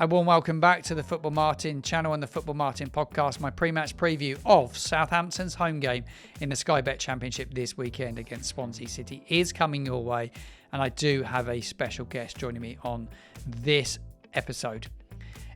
A warm welcome back to the Football Martin channel and the Football Martin podcast, my pre-match preview of Southampton's home game in the Sky Bet Championship this weekend against Swansea City is coming your way, and I do have a special guest joining me on this episode.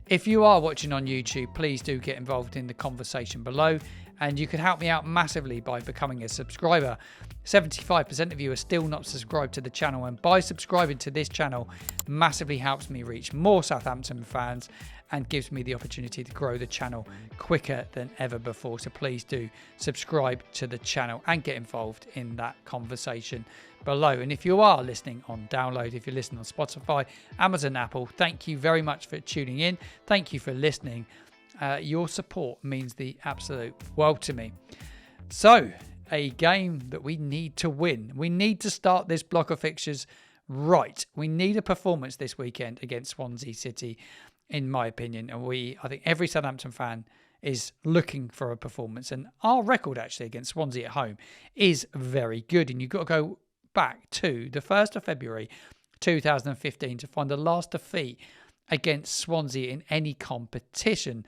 If you are watching on YouTube, please do get involved in the conversation below, and you can help me out massively by becoming a subscriber. 75% of you are still not subscribed to the channel, and by subscribing to this channel massively helps me reach more Southampton fans and gives me the opportunity to grow the channel quicker than ever before. So please do subscribe to the channel and get involved in that conversation below. And if you are listening on download, if you're listening on Spotify, Amazon, Apple, thank you very much for tuning in. Thank you for listening. Your support means the absolute world to me. So, a game that we need to win. We need to start this block of fixtures right. We need a performance this weekend against Swansea City, in my opinion. And I think every Southampton fan is looking for a performance. And our record actually against Swansea at home is very good. And you've got to go back to the 1st of February 2015 to find the last defeat against Swansea in any competition.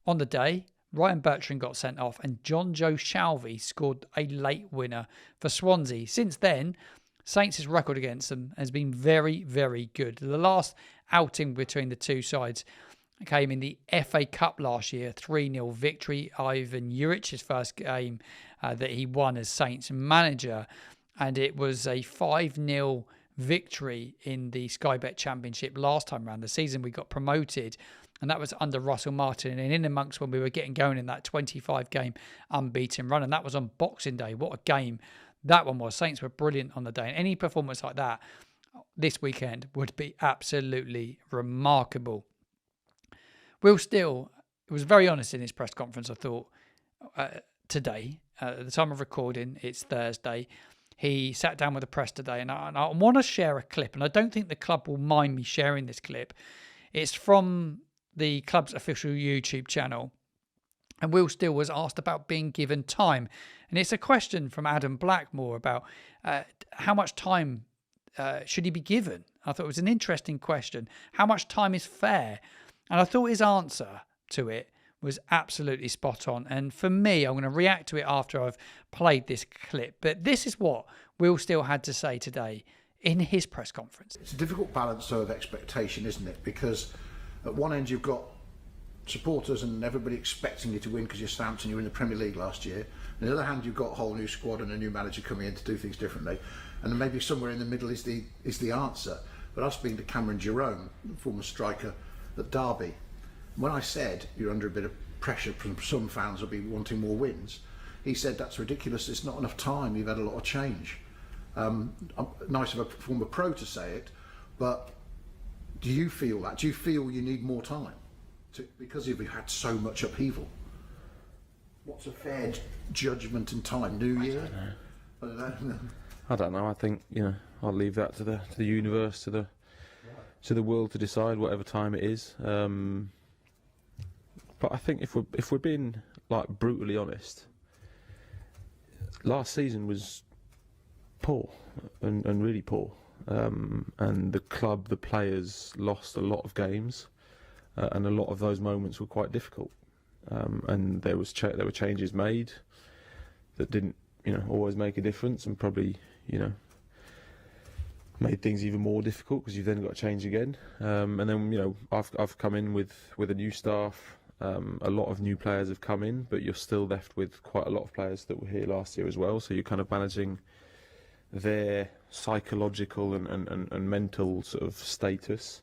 On the day, Ryan Bertrand got sent off and John Joe Shalvey scored a late winner for Swansea. Since then, Saints' record against them has been very, very good. The last outing between the two sides came in the FA Cup last year, 3-0 victory. Ivan Juric's first game that he won as Saints manager, and it was a 5-0 victory in the Sky Bet Championship last time around. The season we got promoted, and that was under Russell Martin, and in amongst when we were getting going in that 25-game unbeaten run, and that was on Boxing Day. What a game that one was. Saints were brilliant on the day, and any performance like that this weekend would be absolutely remarkable. Will Steele was very honest in his press conference, I thought, today. At the time of recording, it's Thursday. He sat down with the press today, and I want to share a clip, and I don't think the club will mind me sharing this clip. It's from the club's official YouTube channel, and Will Steele was asked about being given time, and it's a question from Adam Blackmore about how much time should he be given. I thought it was an interesting question. How much time is fair? And I thought his answer to it was absolutely spot on. And for me, I'm going to react to it after I've played this clip. But this is what Will Steele had to say today in his press conference. It's a difficult balance of expectation, isn't it? Because at one end you've got supporters and everybody expecting you to win because you're Southampton, you were in the Premier League last year. On the other hand, you've got a whole new squad and a new manager coming in to do things differently. And then maybe somewhere in the middle is the answer. But I was speaking to Cameron Jerome, the former striker at Derby. When I said you're under a bit of pressure from some fans will be wanting more wins, he said that's ridiculous, it's not enough time, you've had a lot of change. Nice of a former pro to say it, but do you feel that? Do you feel you need more time because you've had so much upheaval? What's a fair judgment in time? New Year? I don't know. I think I'll leave that to the universe, to the world to decide whatever time it is. But I think if we're being like brutally honest, last season was poor and really poor, and the club, the players lost a lot of games, and a lot of those moments were quite difficult, and there were changes made that didn't always make a difference, and probably made things even more difficult because you've then got to change again, and then I've come in with a new staff. A lot of new players have come in, but you're still left with quite a lot of players that were here last year as well, so you're kind of managing their psychological and mental sort of status,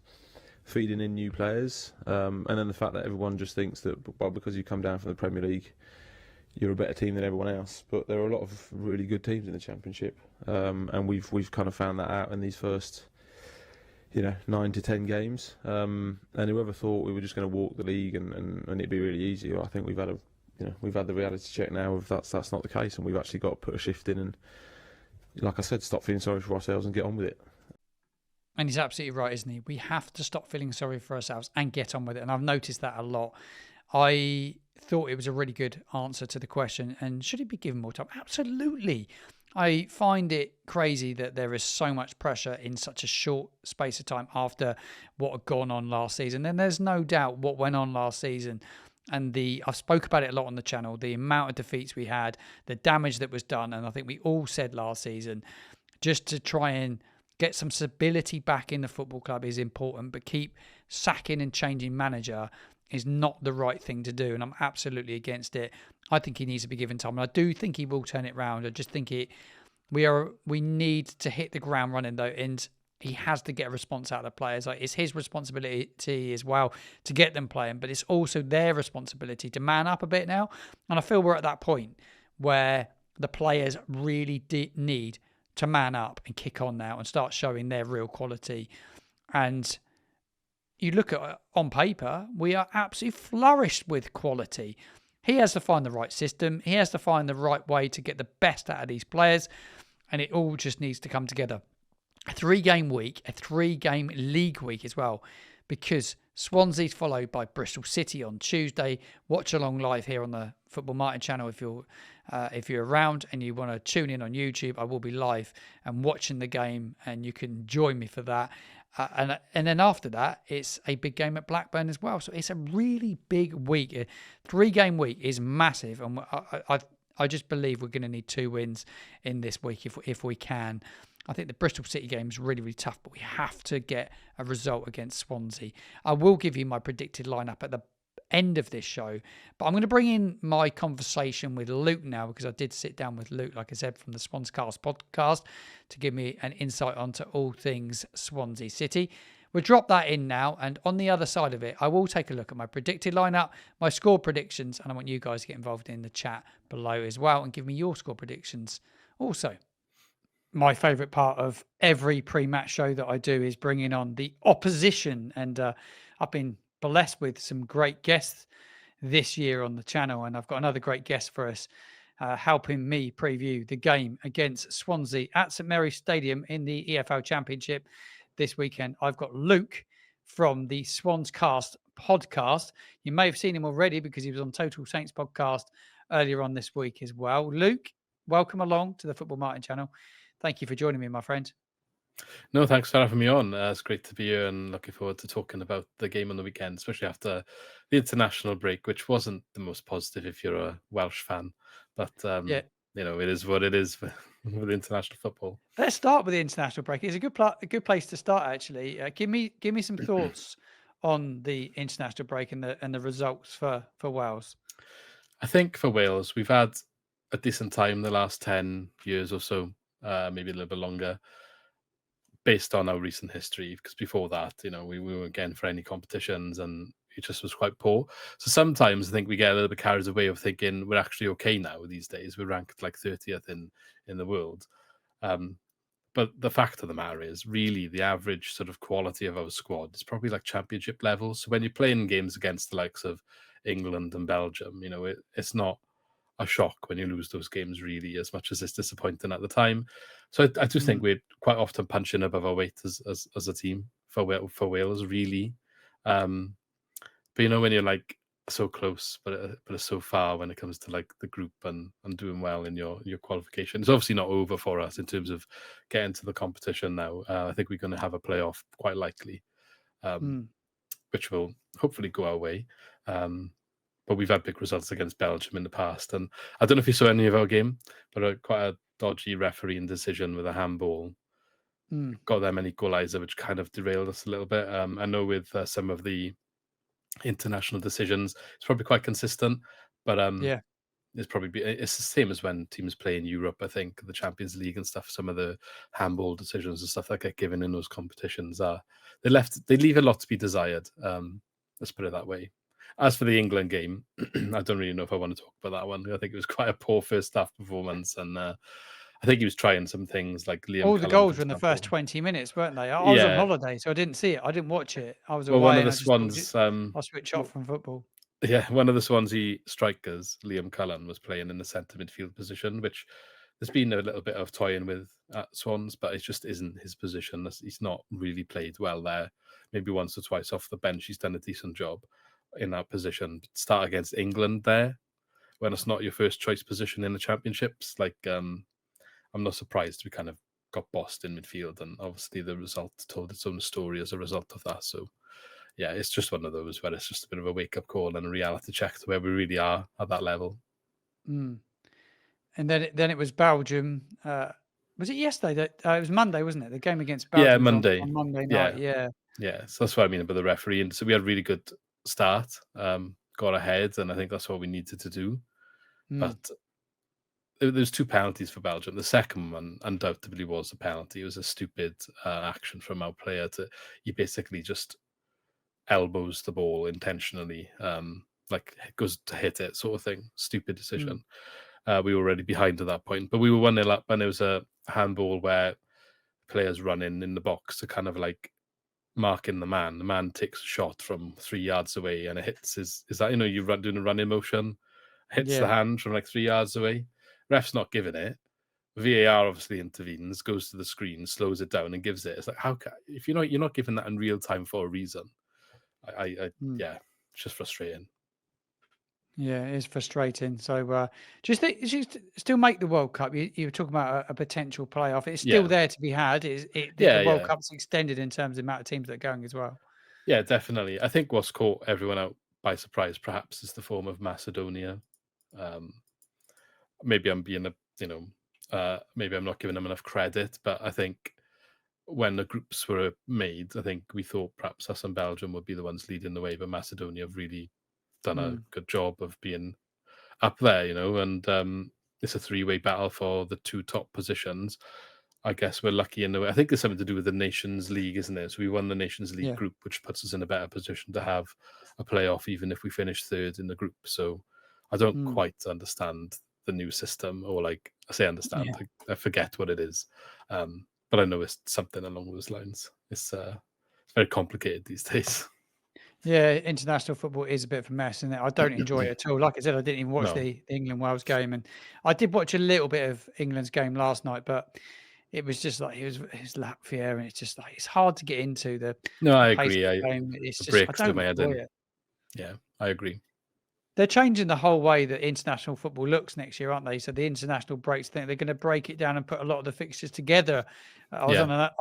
feeding in new players, and then the fact that everyone just thinks that because you come down from the Premier League you're a better team than everyone else. But there are a lot of really good teams in the Championship, and we've kind of found that out in these first 9 to 10 games, and whoever thought we were just going to walk the league and it'd be really easy, I think we've had the reality check now of that's not the case, and we've actually got to put a shift in and, like I said, stop feeling sorry for ourselves and get on with it. And he's absolutely right, isn't he? We have to stop feeling sorry for ourselves and get on with it, and I've noticed that a lot. I thought it was a really good answer to the question, and should he be given more time? Absolutely. I find it crazy that there is so much pressure in such a short space of time after what had gone on last season. And there's no doubt what went on last season. And I've spoke about it a lot on the channel, the amount of defeats we had, the damage that was done. And I think we all said last season, just to try and get some stability back in the football club is important, but keep sacking and changing manager is not the right thing to do. And I'm absolutely against it. I think he needs to be given time. And I do think he will turn it around. I just think we need to hit the ground running though. And he has to get a response out of the players. Like, it's his responsibility as well to get them playing, but it's also their responsibility to man up a bit now. And I feel we're at that point where the players really need to man up and kick on now and start showing their real quality. And you look at on paper, we are absolutely flourished with quality. He has to find the right system. He has to find the right way to get the best out of these players. And it all just needs to come together. A 3-game week, a 3-game league week as well, because Swansea's followed by Bristol City on Tuesday. Watch along live here on the Football Martin channel if you're around and you want to tune in on YouTube. I will be live and watching the game, and you can join me for that. And then after that, it's a big game at Blackburn as well. So it's a really big week. A 3-game week is massive, and I just believe we're going to need 2 wins in this week if we can. I think the Bristol City game is really, really tough, but we have to get a result against Swansea. I will give you my predicted lineup at the end of this show, but I'm going to bring in my conversation with Luke now, because I did sit down with Luke, like I said, from the SwansCast podcast to give me an insight onto all things Swansea City. We'll drop that in now, and on the other side of it, I will take a look at my predicted lineup, my score predictions, and I want you guys to get involved in the chat below as well and give me your score predictions also. My favourite part of every pre-match show that I do is bringing on the opposition, and I've been blessed with some great guests this year on the channel, and I've got another great guest for us helping me preview the game against Swansea at St Mary's Stadium in the EFL Championship this weekend. I've got Luke from the SwansCast podcast. You may have seen him already because he was on Total Saints podcast earlier on this week as well. Luke, welcome along to the Football Martin channel. Thank you for joining me, my friend. No, thanks for having me on. It's great to be here and looking forward to talking about the game on the weekend, especially after the international break, which wasn't the most positive if you're a Welsh fan. But, it is what it is with international football. Let's start with the international break. It's a good place to start, actually. Give me some thoughts on the international break and the results for Wales. I think for Wales, we've had a decent time the last 10 years or so. Maybe a little bit longer, based on our recent history. Because before that, we weren't getting for any competitions, and it just was quite poor. So sometimes I think we get a little bit carried away of thinking we're actually okay now these days. We're ranked like 30th in the world. But the fact of the matter is, really, the average sort of quality of our squad is probably like championship level. So when you're playing games against the likes of England and Belgium, it's not a shock when you lose those games, really, as much as it's disappointing at the time. So I do think we're quite often punching above our weight as a team for Wales, really. But when you're like so close, but it's so far when it comes to like the group and doing well in your qualification. It's obviously not over for us in terms of getting to the competition now. I think we're going to have a playoff quite likely, which will hopefully go our way. But we've had big results against Belgium in the past. And I don't know if you saw any of our game, but quite a dodgy refereeing decision with a handball. Got them an equaliser, which kind of derailed us a little bit. I know with some of the international decisions, it's probably quite consistent. But it's the same as when teams play in Europe, I think, the Champions League and stuff. Some of the handball decisions and stuff that get given in those competitions they leave a lot to be desired. Let's put it that way. As for the England game, I don't really know if I want to talk about that one. I think it was quite a poor first half performance, and I think he was trying some things like Liam. All the goals were in the first 20 minutes, weren't they? I was on holiday, so I didn't see it. I didn't watch it. I was away. One of the Swans. I'll switch off from football. Yeah, one of the Swansea strikers, Liam Cullen, was playing in the centre midfield position, which there's been a little bit of toying with at Swans, but it just isn't his position. He's not really played well there. Maybe once or twice off the bench, he's done a decent job in that position. Start against England there when it's not your first choice position in the championships. Like I'm not surprised we kind of got bossed in midfield, and obviously the result told its own story as a result of that. So yeah, it's just one of those where it's just a bit of a wake-up call and a reality check to where we really are at that level. Mm. And then it was Belgium. Was it yesterday? That it was Monday, wasn't it? The game against Yeah, Belgium was Monday. on Monday Yeah. night. Yeah. Yeah, so that's what I mean about the referee. And so we had a really good start, got ahead, and I think that's what we needed to do. Mm. But there's 2 penalties for Belgium. The second one undoubtedly was a penalty. It was a stupid action from our player. He basically just elbows the ball intentionally, like goes to hit it, sort of thing. Stupid decision. We were already behind at that point, but we were 1-0 up, and it was a handball where players run in the box to kind of like marking the man. The man takes a shot from 3 yards away, and it hits is that you run doing a running motion, hits the hand from like 3 yards away. Ref's not giving it. VAR obviously intervenes, goes to the screen, slows it down, and gives it. It's like, how can, if you're not giving that in real time for a reason? Yeah, it's just frustrating. Yeah, it is frustrating. So, do you think you still make the World Cup? You were talking about a potential playoff. It's still there to be had. The World Cup's extended in terms of the amount of teams that are going as well. Yeah, definitely. I think what's caught everyone out by surprise, perhaps, is the form of Macedonia. Maybe I'm being maybe I'm not giving them enough credit, but I think when the groups were made, I think we thought perhaps us and Belgium would be the ones leading the way, but Macedonia have really done a good job of being up there, and it's a 3-way battle for the 2 top positions. I guess we're lucky in the way. I think there's something to do with the Nations League, isn't it? So we won the Nations League group, which puts us in a better position to have a playoff, even if we finish 3rd in the group. So I don't quite understand the new system, or like I say understand, I forget what it is. But I know it's something along those lines. It's very complicated these days. Yeah, international football is a bit of a mess, isn't it? I don't enjoy it at all. Like I said, I didn't even watch the England-Wales game, and I did watch a little bit of England's game last night, but it was just like it was Latvia, and it's just like it's hard to get into the. No, I pace agree. of the game. It's just I Breaks to don't my head enjoy in. it. Yeah, I agree. They're changing the whole way that international football looks next year, aren't they? So the international breaks, they're going to break it down and put a lot of the fixtures together. I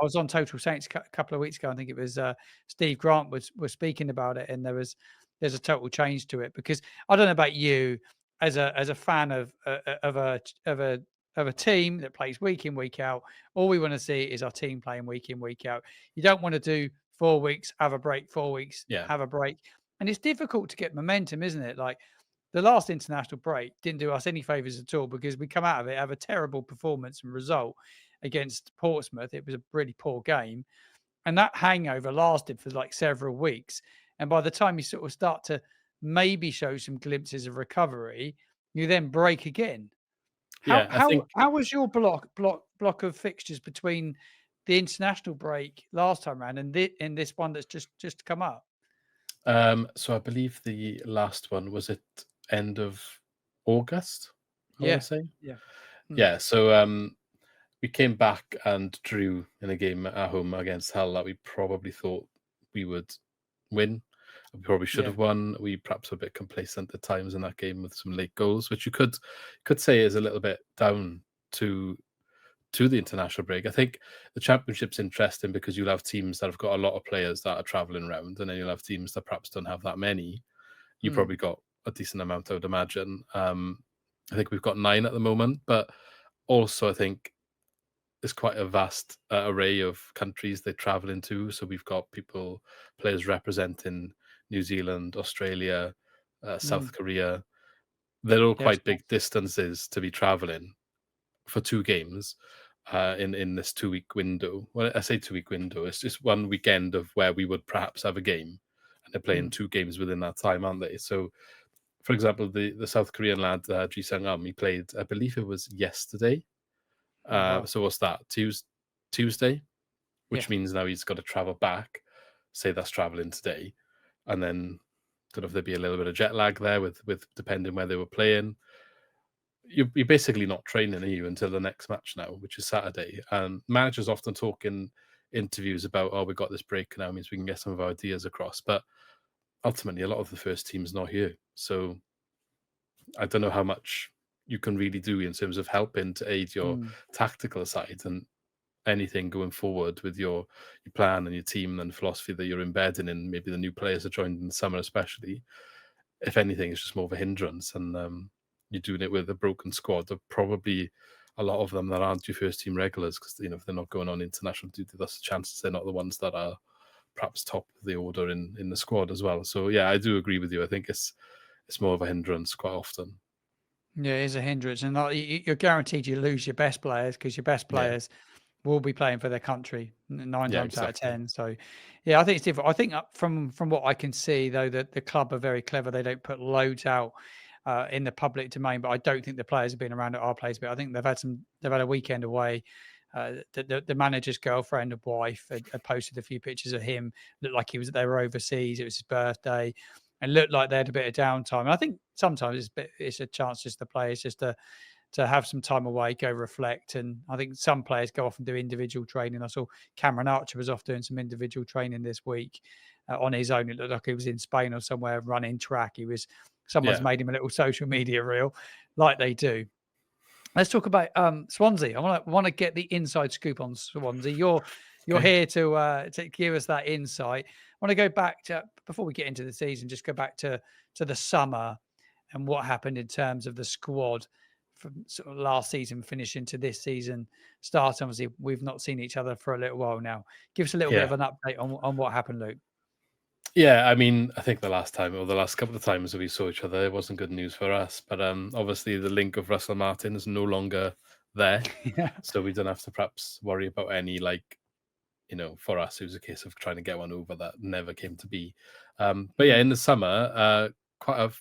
was on Total Saints a couple of weeks ago. I think it was Steve Grant was speaking about it, and there's a total change to it, because I don't know about you as a fan of a team that plays week in, week out. All we want to see is our team playing week in, week out. You don't want to do 4 weeks, have a break, 4 weeks, have a break. And it's difficult to get momentum, isn't it? Like the last international break didn't do us any favours at all, because we come out of it, have a terrible performance and result against Portsmouth. It was a really poor game. And that hangover lasted for like several weeks. And by the time you sort of start to maybe show some glimpses of recovery, you then break again. How was your block of fixtures between the international break last time around and this one that's just come up? So I believe the last one was at end of August, I want to say. Yeah. So we came back and drew in a game at home against Hull that we probably thought we would win. We probably should have won. We perhaps were a bit complacent at times in that game with some late goals, which you could say is a little bit down to the international break. I think the championship's interesting because you'll have teams that have got a lot of players that are travelling around, and then you'll have teams that perhaps don't have that many. You probably got a decent amount, I would imagine. I think we've got 9 at the moment, but also I think there's quite a vast array of countries they travel into. So we've got players representing New Zealand, Australia, South Korea. They're all quite big distances to be traveling for 2 games in this 2-week window. Well, I say 2-week window, it's just one weekend of where we would perhaps have a game, and they're playing 2 games within that time, aren't they? So, for example, the South Korean lad, Ji Sung-am, he played, I believe it was yesterday. So what's that? Tuesday? Which means now he's got to travel back, say that's traveling today, and then sort of there'd be a little bit of jet lag there with depending where they were playing. You're basically not training, are you, until the next match now, which is Saturday. And managers often talk in interviews about, we got this break now, means we can get some of our ideas across. But ultimately, a lot of the first team's not here. So I don't know how much you can really do in terms of helping to aid your tactical side, and anything going forward with your plan and your team and philosophy that you're embedding in maybe the new players that joined in the summer especially. If anything, it's just more of a hindrance, and you're doing it with a broken squad. There are probably a lot of them that aren't your first team regulars because, you know, if they're not going on international duty, that's the chances they're not the ones that are perhaps top of the order in the squad as well. So yeah, I do agree with you. I think it's more of a hindrance quite often. Yeah, it is a hindrance, and you're guaranteed you lose your best players because your best players will be playing for their country nine times out of 10. So, yeah, I think it's different. I think from what I can see, though, that the club are very clever. They don't put loads out in the public domain, but I don't think the players have been around at our place. But I think they've had a weekend away. The manager's girlfriend and wife had posted a few pictures of him. Looked like they were overseas. It was his birthday, and looked like they had a bit of downtime. And I think sometimes it's a chance just the players just to have some time away, go reflect. And I think some players go off and do individual training. I saw Cameron Archer was off doing some individual training this week on his own. It looked like he was in Spain or somewhere running track. Someone's made him a little social media reel like they do. Let's talk about Swansea. I want to get the inside scoop on Swansea. You're here to give us that insight. I want to go back to, before we get into the season, just go back to the summer and what happened in terms of the squad from sort of last season finishing to this season start. Obviously, we've not seen each other for a little while now. Give us a little bit of an update on what happened, Luke. Yeah, I mean, I think the last couple of times that we saw each other, it wasn't good news for us. But obviously, the link of Russell Martin is no longer there. So we don't have to perhaps worry about any, for us, it was a case of trying to get one over that never came to be. But yeah, in the summer, quite a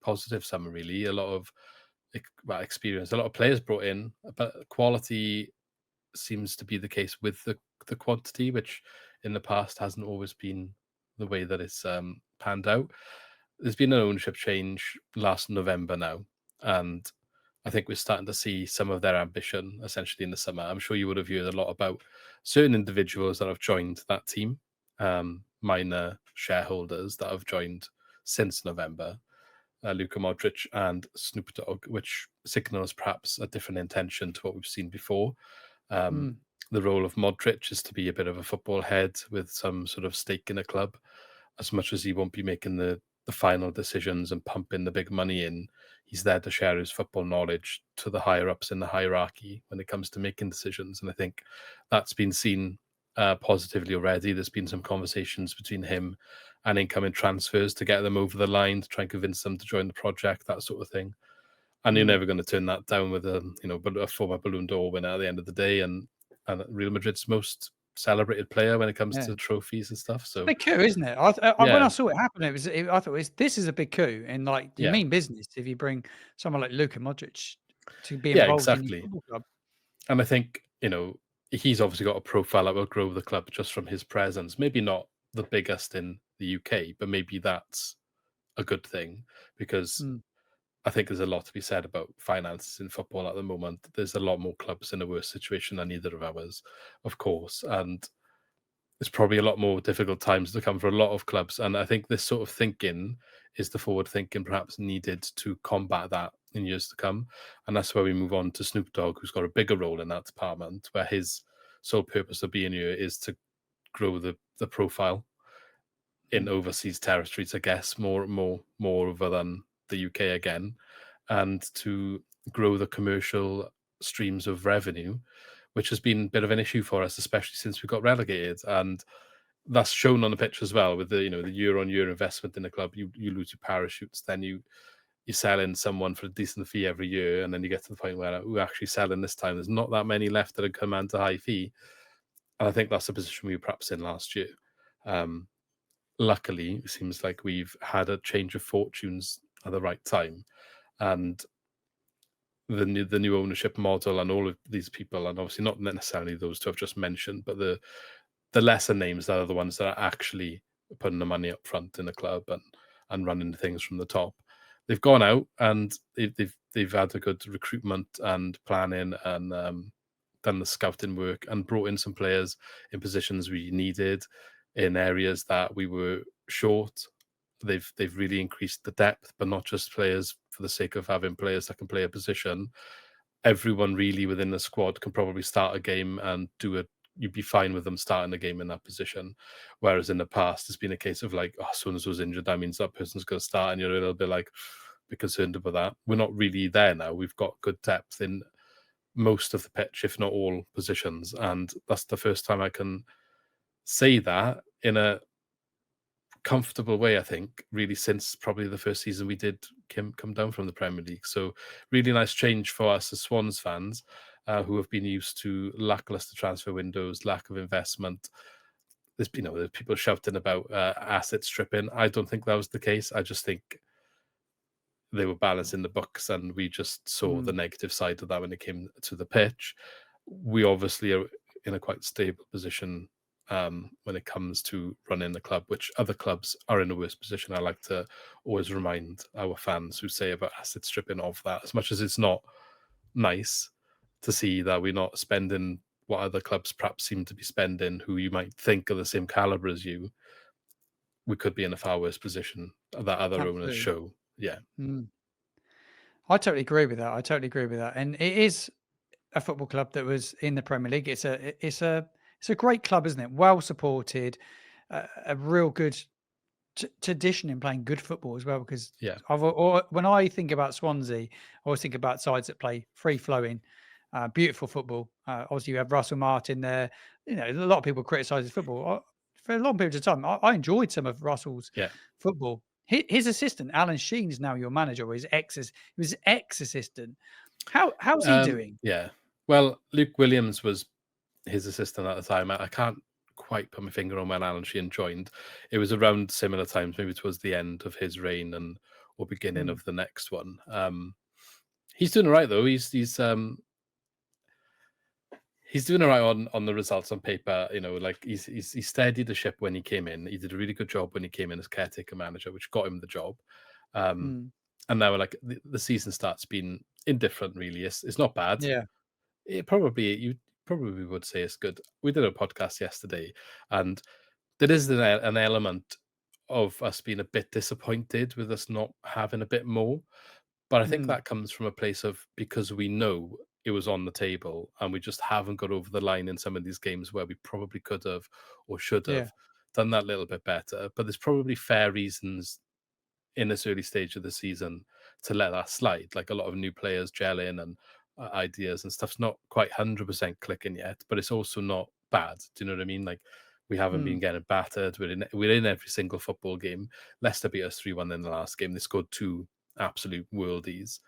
positive summer, really. A lot of experience, a lot of players brought in, but quality seems to be the case with the quantity, which in the past hasn't always been the way that it's panned out. There's been an ownership change last November now, and I think we're starting to see some of their ambition essentially in the summer. I'm sure you would have heard a lot about certain individuals that have joined that team, minor shareholders that have joined since November, Luka Modric and Snoop Dogg, which signals perhaps a different intention to what we've seen before. The role of Modric is to be a bit of a football head with some sort of stake in a club, as much as he won't be making the final decisions and pumping the big money in. He's there to share his football knowledge to the higher ups in the hierarchy when it comes to making decisions. And I think that's been seen positively already. There's been some conversations between him and incoming transfers to get them over the line, to try and convince them to join the project, that sort of thing. And you're never going to turn that down with a former Ballon d'Or winner at the end of the day, and Real Madrid's most celebrated player when it comes to trophies and stuff. So big coup, isn't it? When I saw it happen, I thought this is a big coup in you mean business if you bring someone like Luka Modric to be involved in your football club. And I think he's obviously got a profile that will grow the club just from his presence. Maybe not the biggest in the UK, but maybe that's a good thing, because I think there's a lot to be said about finances in football at the moment. There's a lot more clubs in a worse situation than either of ours, of course. And there's probably a lot more difficult times to come for a lot of clubs. And I think this sort of thinking is the forward thinking perhaps needed to combat that in years to come. And that's where we move on to Snoop Dogg, who's got a bigger role in that department, where his sole purpose of being here is to grow the profile in overseas territories, I guess, more over than the UK again, and to grow the commercial streams of revenue, which has been a bit of an issue for us, especially since we got relegated. And that's shown on the pitch as well, with the year-on-year investment in the club. You lose your parachutes, then you sell in someone for a decent fee every year, and then you get to the point where we're actually selling this time. There's not that many left that command a high fee. And I think that's the position we were perhaps in last year. Luckily, it seems like we've had a change of fortunes at the right time, and the new ownership model and all of these people, and obviously not necessarily those two I've just mentioned, but the lesser names that are the ones that are actually putting the money up front in the club and running things from the top. They've gone out and they've had a good recruitment and planning, and done the scouting work and brought in some players in positions we needed, in areas that we were short. They've really increased the depth, but not just players for the sake of having players that can play a position. Everyone really within the squad can probably start a game and do it. You'd be fine with them starting the game in that position. Whereas in the past, it's been a case of like, as soon as was injured, that means that person's going to start, and you're a little bit like, be concerned about that. We're not really there now. We've got good depth in most of the pitch, if not all positions, and that's the first time I can say that in a comfortable way, I think, really, since probably the first season we did come down from the Premier League. So really nice change for us as Swans fans, who have been used to lackluster transfer windows, lack of investment. There's people shouting about asset stripping. I don't think that was the case. I just think they were balancing the books, and we just saw the negative side of that when it came to the pitch. We obviously are in a quite stable position when it comes to running the club, which other clubs are in a worse position. I like to always remind our fans who say about asset stripping of that, as much as it's not nice to see that we're not spending what other clubs perhaps seem to be spending, who you might think are the same caliber as you. We could be in a far worse position that other owners show. Yeah. I totally agree with that. And it is a football club that was in the Premier League. It's a great club, isn't it? Well supported, a real good tradition in playing good football as well. Because when I think about Swansea, I always think about sides that play free flowing, beautiful football. Obviously, you have Russell Martin there. A lot of people criticise his football. For a long period of time, I enjoyed some of Russell's football. His assistant, Alan Sheehan, is now your manager, or he was ex-assistant. How's he doing? Yeah. Well, Luke Williams was his assistant at the time. I can't quite put my finger on when Alan Sheehan joined. It was around similar times, maybe towards the end of his reign or beginning of the next one. He's doing all right though. He's doing all right on the results on paper. He steadied the ship when he came in. He did a really good job when he came in as caretaker manager, which got him the job. And now the season starts being indifferent. Really, it's not bad. Yeah, you probably would say it's good. We did a podcast yesterday, and there is an element of us being a bit disappointed with us not having a bit more. But I think that comes from a place of, because we know it was on the table and we just haven't got over the line in some of these games where we probably could have or should have done that little bit better. But there's probably fair reasons in this early stage of the season to let that slide. Like a lot of new players gelling and ideas and stuff's not quite 100% clicking yet, but it's also not bad. Do you know what I mean? Like, we haven't been getting battered. We're in every single football game. Leicester beat us 3-1 in the last game. They scored 2 absolute worldies.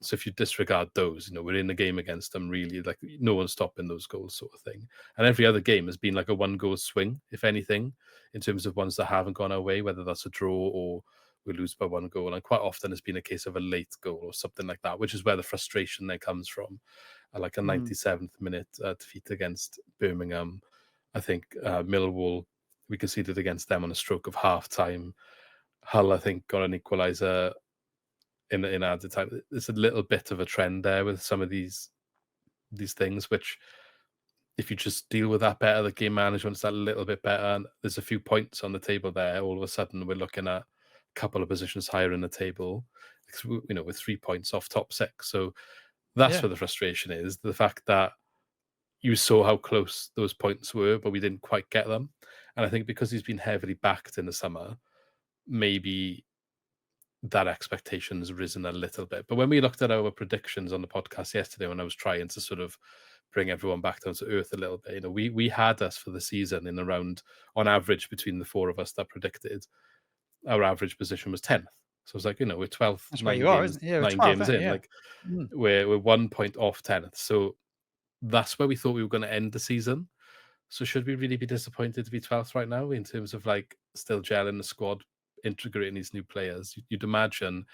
So if you disregard those, we're in the game against them, really. Like, no one's stopping those goals, sort of thing. And every other game has been like a 1-goal swing, if anything, in terms of ones that haven't gone our way, whether that's a draw or we lose by 1 goal. And quite often it's been a case of a late goal or something like that, which is where the frustration then comes from. Like a 97th minute defeat against Birmingham. I think Millwall, we conceded against them on a stroke of half-time. Hull, I think, got an equaliser in added time. There's a little bit of a trend there with some of these things, which, if you just deal with that better, the game management's that little bit better, and there's a few points on the table there, all of a sudden we're looking at a couple of positions higher in the table, with 3 points off top 6. So that's where the frustration is. The fact that you saw how close those points were, but we didn't quite get them. And I think because he's been heavily backed in the summer, maybe that expectation has risen a little bit. But when we looked at our predictions on the podcast yesterday, when I was trying to sort of bring everyone back down to earth a little bit, we had us for the season in around, on average, between the 4 of us that predicted, our average position was 10th. So I was like, we're 12th. That's where you are, isn't it? Yeah, 9 games in. Like, we're 1 point off 10th. So that's where we thought we were going to end the season. So should we really be disappointed to be 12th right now in terms of like still gelling the squad, integrating these new players? You'd imagine,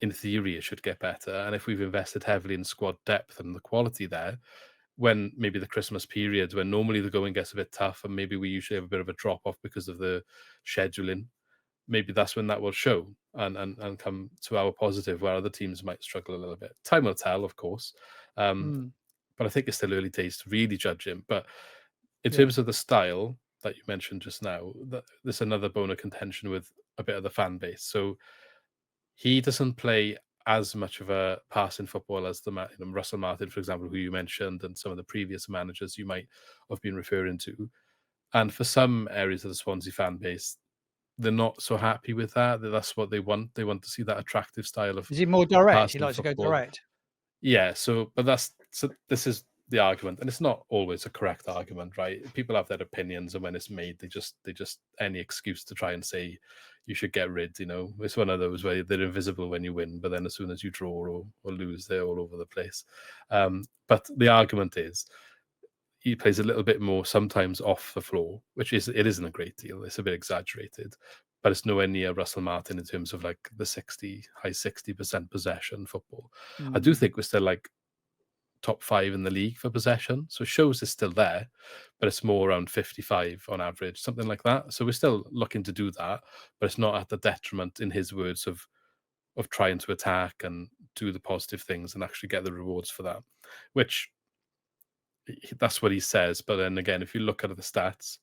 in theory, it should get better. And if we've invested heavily in squad depth and the quality there, when maybe the Christmas period, when normally the going gets a bit tough and maybe we usually have a bit of a drop off because of the scheduling, maybe that's when that will show and come to our positive, where other teams might struggle a little bit. Time will tell, of course. But I think it's still early days to really judge him. But in terms of the style that you mentioned just now, there's another bone of contention with a bit of the fan base. So he doesn't play as much of a passing football as Russell Martin, for example, who you mentioned, and some of the previous managers you might have been referring to. And for some areas of the Swansea fan base, they're not so happy with that. That's what they want. They want to see that attractive style of Is he more direct? He passing likes to go football. direct. Yeah. This is the argument, and it's not always a correct argument, right? People have their opinions, and when it's made, they just any excuse to try and say you should get rid. It's one of those where they're invisible when you win, but then as soon as you draw or lose, they're all over the place. But the argument is, he plays a little bit more sometimes off the floor, it isn't a great deal. It's a bit exaggerated, but it's nowhere near Russell Martin in terms of like the high 60% possession football. I do think we're still like top 5 in the league for possession, so it shows it's still there, but it's more around 55 on average, something like that. So we're still looking to do that, but it's not at the detriment, in his words, of trying to attack and do the positive things and actually get the rewards for that, which that's what he says. But then again, if you look at the stats,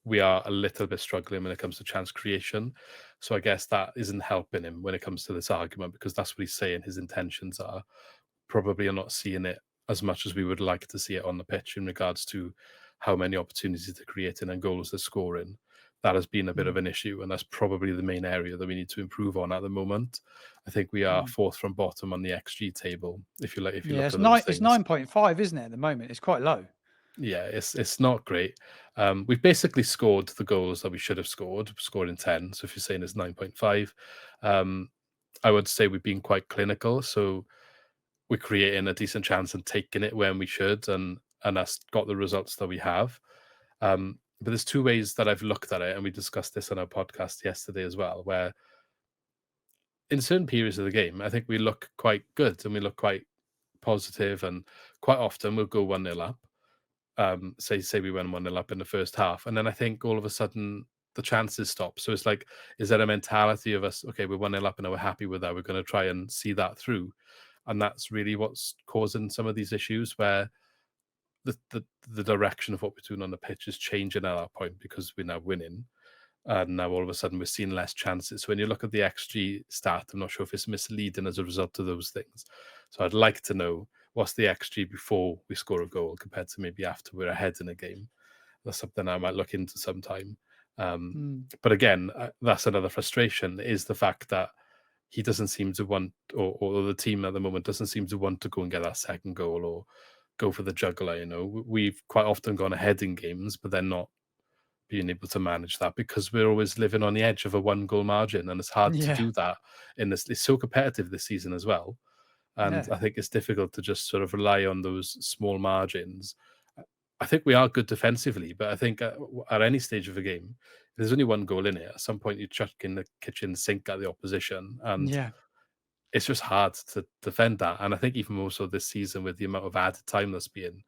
we are a little bit struggling when it comes to chance creation. So I guess that isn't helping him when it comes to this argument, because that's what he's saying his intentions are. Probably are not seeing it as much as we would like to see it on the pitch in regards to how many opportunities they're creating and goals they're scoring. That has been a bit of an issue, and that's probably the main area that we need to improve on at the moment. I think we are 4th from bottom on the XG table. If you look at it's those 9.5, isn't it? At the moment, it's quite low. Yeah, it's not great. We've basically scored the goals that we should have scored in 10. So if you're saying it's 9.5, I would say we've been quite clinical. So we're creating a decent chance and taking it when we should, and that's got the results that we have. But there's 2 ways that I've looked at it, and we discussed this on our podcast yesterday as well, where in certain periods of the game, I think we look quite good and we look quite positive, and quite often we'll go 1-0 up. Say we went 1-0 up in the first half, and then I think all of a sudden the chances stop. So it's like, is there a mentality of us, okay, we're 1-0 up and we're happy with that, we're going to try and see that through? And that's really what's causing some of these issues, where the direction of what we're doing on the pitch is changing at that point, because we're now winning, and now all of a sudden we're seeing less chances. So when you look at the XG stat, I'm not sure if it's misleading as a result of those things. So I'd like to know, what's the XG before we score a goal compared to maybe after we're ahead in a game? That's something I might look into sometime. But again, that's another frustration, is the fact that he doesn't seem to want, or the team at the moment doesn't seem to want to go and get that second goal or go for the juggler. We've quite often gone ahead in games, but they're not being able to manage that, because we're always living on the edge of a 1-goal margin, and it's hard to do that in this. It's so competitive this season as well. And I think it's difficult to just sort of rely on those small margins. I think we are good defensively, but I think at any stage of a game, if there's only 1 goal in it, at some point you chuck in the kitchen sink at the opposition, and it's just hard to defend that. And I think even more so this season, with the amount of added time that's being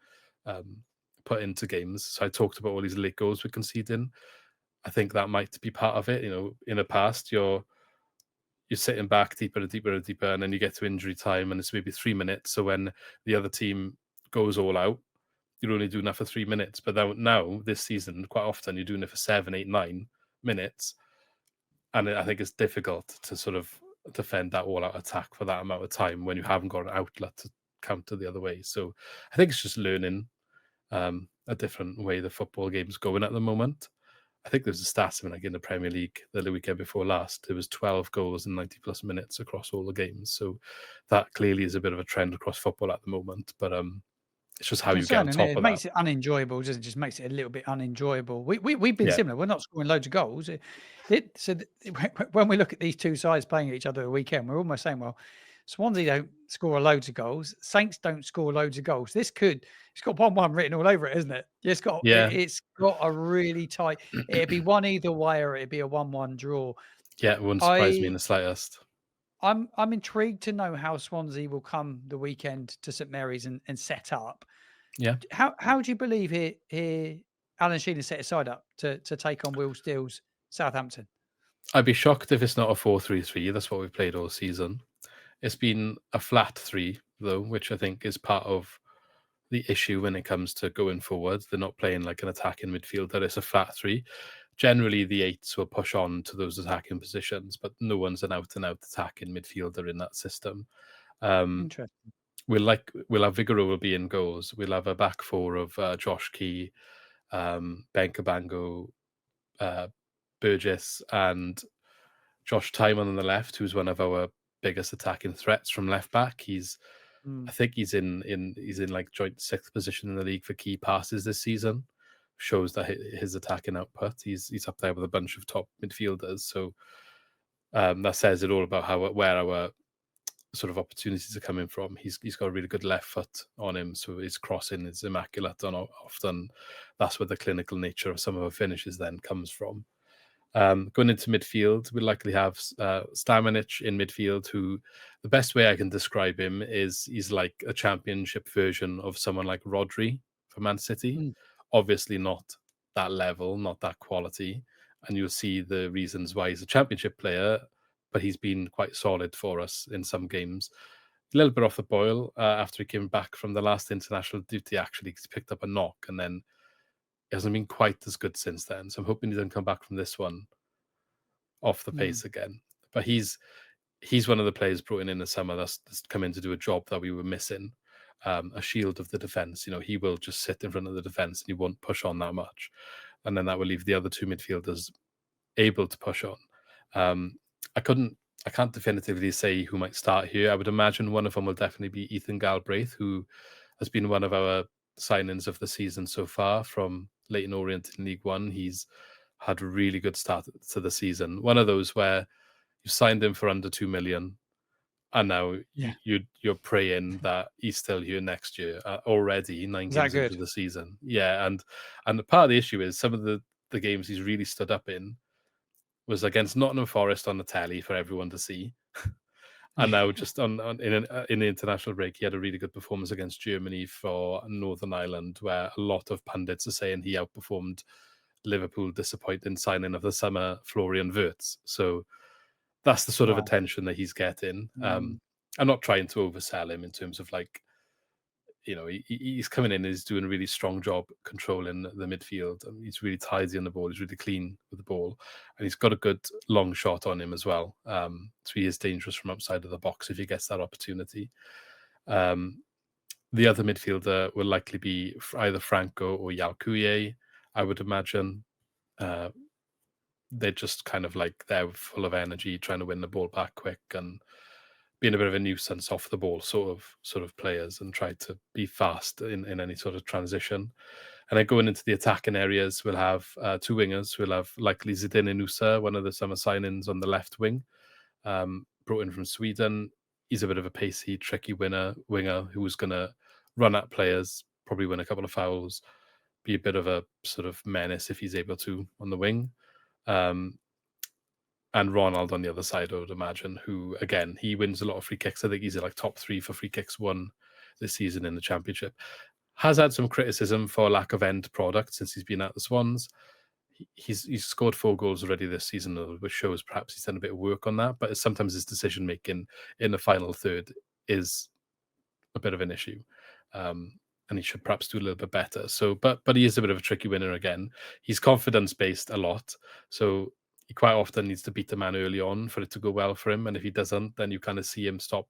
put into games. So I talked about all these late goals we're conceding. I think that might be part of it. In the past, you're sitting back deeper and deeper and deeper, and then you get to injury time, and it's maybe 3 minutes. So when the other team goes all out, you're only doing that for 3 minutes. But now this season, quite often, you're doing it for 7, 8, 9 minutes. And I think it's difficult to sort of defend that all-out attack for that amount of time when you haven't got an outlet to counter the other way. So I think it's just learning a different way the football game's going at the moment. I think there's a stat in the Premier League the weekend before last. There was 12 goals in 90-plus minutes across all the games. So that clearly is a bit of a trend across football at the moment. But it's just how you get on top of that. It makes it unenjoyable, doesn't it? Just makes it a little bit unenjoyable. We've been similar. We're not scoring loads of goals. When we look at these 2 sides playing each other a weekend, we're almost saying, well, Swansea don't score loads of goals. Saints don't score loads of goals. It's got 1-1 written all over it, isn't it? It's got a really tight. It'd be one either way, or it'd be a 1-1 draw. Yeah, it wouldn't surprise me in the slightest. I'm intrigued to know how Swansea will come the weekend to St Mary's and set up. Yeah. How do you believe Alan Sheehan set his side up to take on Will Steele's Southampton? I'd be shocked if it's not a 4-3-3. That's what we've played all season. It's been a flat 3, though, which I think is part of the issue when it comes to going forward. They're not playing like an attacking midfielder. It's a flat 3. generally the eights will push on to those attacking positions, but no one's an out-and-out attacking midfielder in that system. Interesting. We'll have Vigoro will be in goals. We'll have a back four of Josh Key, Ben Cabango, Burgess, and Josh Timon on the left, who's one of our biggest attacking threats from left back. I think he's in like joint sixth position in the league for key passes this season. Shows that his attacking output. He's up there with a bunch of top midfielders. So that says it all about where our sort of opportunities are coming from. He's got a really good left foot on him, so his crossing is immaculate, and often that's where the clinical nature of some of our finishes then comes from. Going into midfield, we'll likely have Stamanic in midfield, who the best way I can describe him is he's like a championship version of someone like Rodri for Man City. Obviously not that level, not that quality, and you'll see the reasons why he's a championship player, but he's been quite solid for us in some games. A little bit off the boil after he came back from the last international duty, actually, because he picked up a knock, and then he hasn't been quite as good since then. So I'm hoping he doesn't come back from this one off the pace again. But he's one of the players brought in the summer that's come in to do a job that we were missing. A shield of the defence. He will just sit in front of the defence and he won't push on that much. And then that will leave the other two midfielders able to push on. I can't definitively say who might start here. I would imagine one of them will definitely be Ethan Galbraith, who has been one of our signings of the season so far from Leyton Orient in League One. He's had a really good start to the season. One of those where you signed him for under 2 million, and now you're praying that he's still here next year. Already 9 games into the season. Yeah, and part of the issue is some of the games he's really stood up in was against Nottingham Forest on the telly for everyone to see. And now just in the international break, he had a really good performance against Germany for Northern Ireland, where a lot of pundits are saying he outperformed Liverpool disappointing signing of the summer, Florian Wirtz. So that's the sort of attention that he's getting. I'm not trying to oversell him in terms of like, he's coming in and he's doing a really strong job controlling the midfield. He's really tidy on the ball. He's really clean with the ball. And he's got a good long shot on him as well. So he is dangerous from outside of the box if he gets that opportunity. The other midfielder will likely be either Franco or Yalkuye, I would imagine. They're just kind of like they're full of energy, trying to win the ball back quick and being a bit of a nuisance off the ball sort of players, and try to be fast in any sort of transition. And then going into the attacking areas, we'll have two wingers. We'll have likely Zidane Inusa, one of the summer signings on the left wing, brought in from Sweden. He's a bit of a pacey, tricky winger who's going to run at players, probably win a couple of fouls, be a bit of a sort of menace if he's able to on the wing. And Ronald on the other side, I would imagine, who, again, he wins a lot of free kicks. I think he's like top 3 for free kicks won this season in the Championship. Has had some criticism for lack of end product since he's been at the Swans. He's scored 4 goals already this season, which shows perhaps he's done a bit of work on that. But sometimes his decision-making in the final third is a bit of an issue. And he should perhaps do a little bit better. So, but he is a bit of a tricky winner again. He's confidence-based a lot. So he quite often needs to beat the man early on for it to go well for him. And if he doesn't, then you kind of see him stop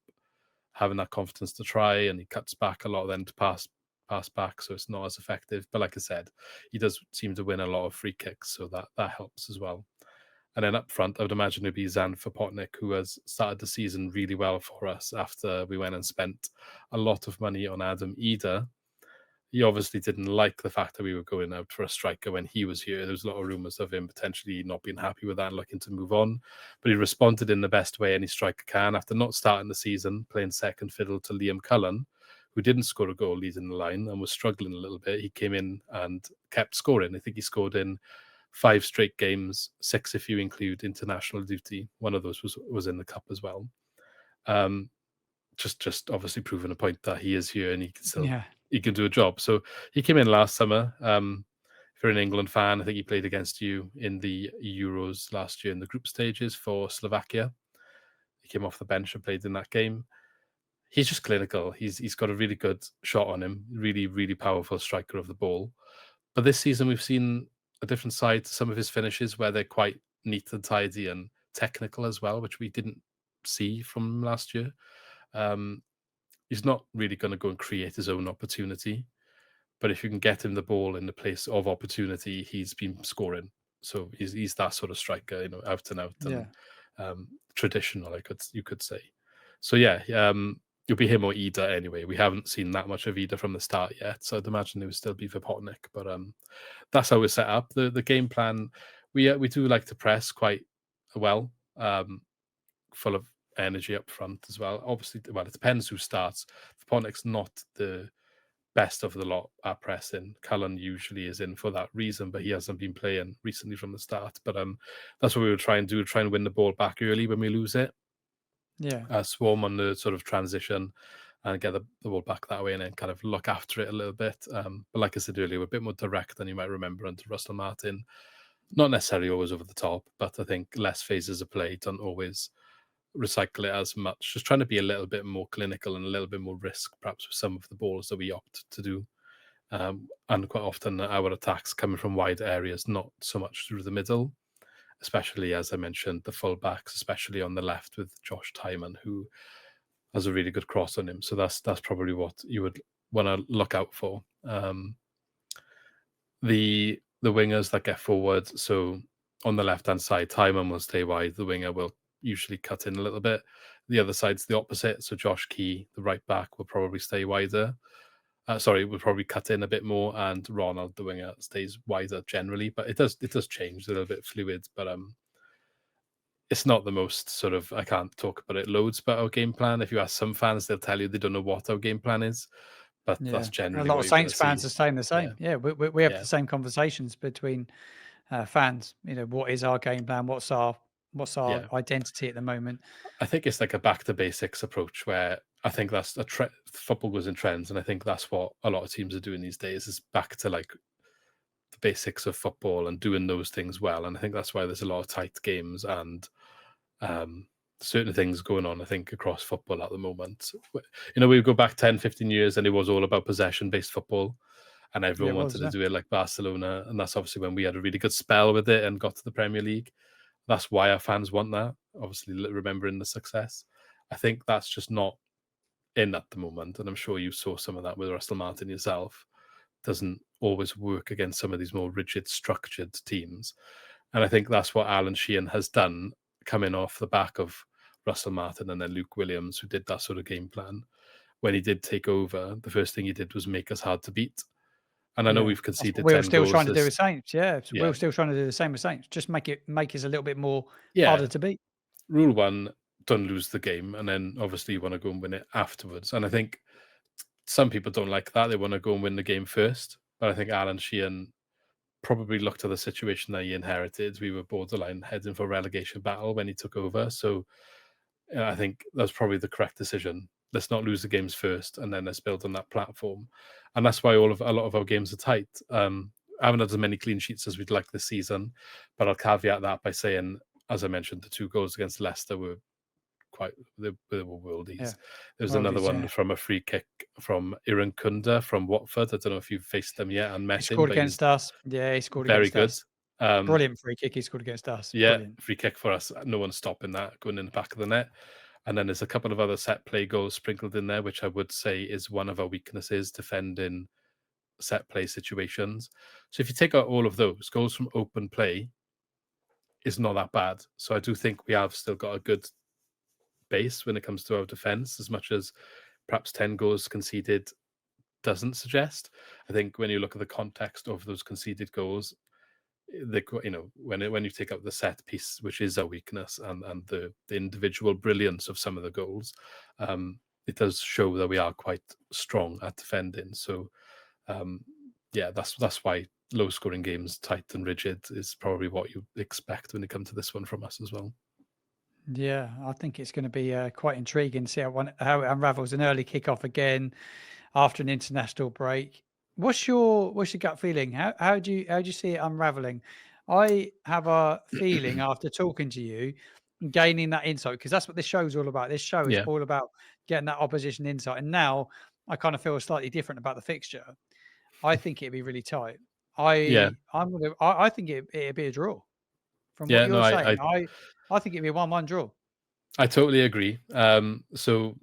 having that confidence to try, and he cuts back a lot then to pass back, so it's not as effective. But like I said, he does seem to win a lot of free kicks, so that helps as well. And then up front, I would imagine it'd be Zan Fopotnik, who has started the season really well for us after we went and spent a lot of money on Adam Eder. He obviously didn't like the fact that we were going out for a striker when he was here. There was a lot of rumours of him potentially not being happy with that and looking to move on. But he responded in the best way any striker can after not starting the season, playing second fiddle to Liam Cullen, who didn't score a goal leading the line and was struggling a little bit. He came in and kept scoring. I think he scored in 5 straight games, 6 if you include international duty. One of those was in the cup as well. Just obviously proving a point that he is here and he can still he can do a job. So he came in last summer. If you're an England fan, I think he played against you in the Euros last year in the group stages for Slovakia. He came off the bench and played in that game. He's just clinical. He's got a really good shot on him. Really, really powerful striker of the ball. But this season we've seen a different side to some of his finishes where they're quite neat and tidy and technical as well, which we didn't see from last year. He's not really going to go and create his own opportunity, but if you can get him the ball in the place of opportunity, he's been scoring. So he's that sort of striker, out and out and traditional, you could say. So yeah, it'll be him or Ida anyway. We haven't seen that much of Ida from the start yet, so I'd imagine it would still be Vipotnik. But that's how we're set up. The game plan, we do like to press quite well, full of energy up front as well. Obviously, well, it depends who starts. Vipotnik's not the best of the lot at pressing. Cullen usually is in for that reason, but he hasn't been playing recently from the start. But that's what we would try and do, try and win the ball back early when we lose it. Yeah. Swarm on the sort of transition and get the ball back that way and then kind of look after it a little bit. But like I said earlier, we're a bit more direct than you might remember under Russell Martin. Not necessarily always over the top, but I think less phases of play, don't always recycle it as much. Just trying to be a little bit more clinical and a little bit more risk, perhaps, with some of the balls that we opt to do. And quite often our attacks coming from wide areas, not so much through the middle, especially, as I mentioned, the full-backs, especially on the left with Josh Tyman, who has a really good cross on him. So that's probably what you would want to look out for. The wingers that get forward, so on the left-hand side, Tyman will stay wide. The winger will usually cut in a little bit. The other side's the opposite. So Josh Key, the right back, will probably stay wider. Will probably cut in a bit more, and Ronald, the winger, stays wider generally. But it does change, a little bit fluid. But it's not the most sort of, I can't talk about it loads about our game plan. If you ask some fans, they'll tell you they don't know what our game plan is. But that's generally a lot of Saints fans are saying the same. Yeah, we have the same conversations between fans. What is our game plan? What's our identity at the moment? I think it's like a back to basics approach where I think that's football goes in trends, and I think that's what a lot of teams are doing these days, is back to like the basics of football and doing those things well. And I think that's why there's a lot of tight games and certain things going on, I think, across football at the moment. We go back 10, 15 years and it was all about possession-based football and everyone wanted to do it like Barcelona. And that's obviously when we had a really good spell with it and got to the Premier League. That's why our fans want that, obviously remembering the success. I think that's just not in at the moment. And I'm sure you saw some of that with Russell Martin yourself. Doesn't always work against some of these more rigid, structured teams. And I think that's what Alan Sheehan has done, coming off the back of Russell Martin and then Luke Williams, who did that sort of game plan. When he did take over, the first thing he did was make us hard to beat. And I know we've conceded 10 goals. We're still trying to do with Saints, We're still trying to do the same with Saints. Just make us a little bit more harder to beat. Rule 1, don't lose the game. And then obviously you want to go and win it afterwards. And I think some people don't like that. They want to go and win the game first. But I think Alan Sheehan probably looked at the situation that he inherited. We were borderline heading for relegation battle when he took over. So I think that's probably the correct decision. Let's not lose the games first, and then let's build on that platform. And that's why a lot of our games are tight. I haven't had as many clean sheets as we'd like this season, but I'll caveat that by saying, as I mentioned, the 2 goals against Leicester were they were worldies. Yeah. There was another one from a free kick from Iran Kunda from Watford. I don't know if you've faced them yet and met him. He scored against us. Yeah, he scored against us. Very good. Brilliant free kick he scored against us. Yeah, Brilliant. Free kick for us. No one's stopping that, going in the back of the net. And then there's a couple of other set play goals sprinkled in there, which I would say is one of our weaknesses, defending set play situations. So if you take out all of those, goals from open play is not that bad. So I do think we have still got a good base when it comes to our defence, as much as perhaps 10 goals conceded doesn't suggest. I think when you look at the context of those conceded goals, when you take out the set piece, which is our weakness, and the individual brilliance of some of the goals, it does show that we are quite strong at defending. So that's why low scoring games, tight and rigid, is probably what you expect when it comes to this one from us as well. Yeah, I think it's going to be quite intriguing to see how it unravels. An early kickoff again after an international break. What's your gut feeling? How do you see it unraveling? I have a feeling after talking to you, gaining that insight, because that's what this show is all about. This show is all about getting that opposition insight. And now I kind of feel slightly different about the fixture. I think it'd be really tight. Yeah, I think it'd be a draw. From what yeah, no, you're saying, I think it'd be a 1-1 draw. I totally agree. So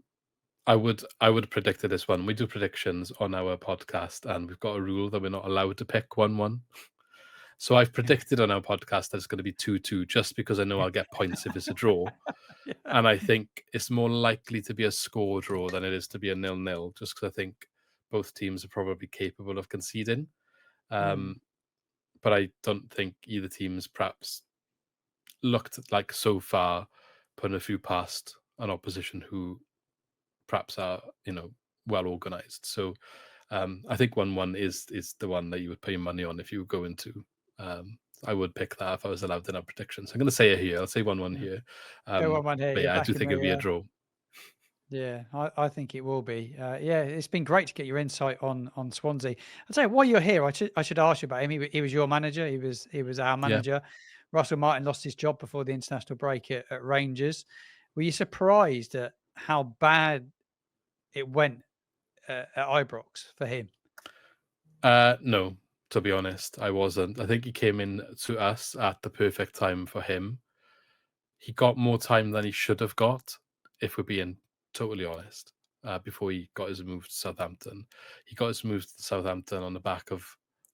I would predict this one. We do predictions on our podcast, and we've got a rule that we're not allowed to pick 1-1. So I've predicted on our podcast that it's going to be 2-2, just because I know I'll get points if it's a draw. Yeah. And I think it's more likely to be a score draw than it is to be a 0-0, just because I think both teams are probably capable of conceding. But I don't think either team's perhaps looked like so far putting a few past an opposition who perhaps are, well organised. So I think 1-1 is the one that you would put your money on if you were going to. I would pick that if I was allowed in our predictions. I'm going to say it here. I'll say 1-1 here. Go 1-1 here. But yeah, I do think it'll be a draw. Yeah, I think it will be. Yeah, it's been great to get your insight on Swansea. I'll tell you, while you're here, I should ask you about him. He was your manager. He was our manager. Russell Martin lost his job before the international break at Rangers. Were you surprised at how bad it went at Ibrox for him? No, to be honest, I wasn't. I think he came in to us at the perfect time for him. He got more time than he should have got, if we're being totally honest, before he got his move to Southampton. He got his move to Southampton on the back of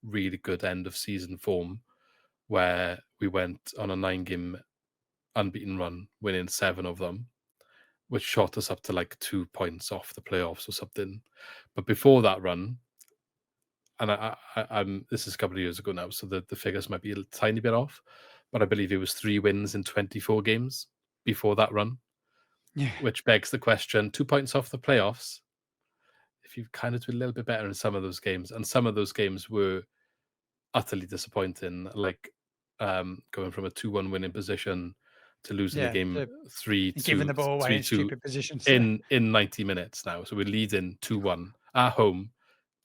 really good end of season form, where we went on a 9-game unbeaten run, winning 7 of them, which shot us up to like 2 points off the playoffs or something. But before that run, and I'm this is a couple of years ago now, so the figures might be a tiny bit off, but I believe it was 3 wins in 24 games before that run. Yeah. Which begs the question: 2 points off the playoffs. If you kind of do a little bit better in some of those games, and some of those games were utterly disappointing, like going from a 2-1 winning position to losing the game 3-2, giving the ball away in 3-2 stupid positions in 90 minutes now. So we're leading 2-1 at home,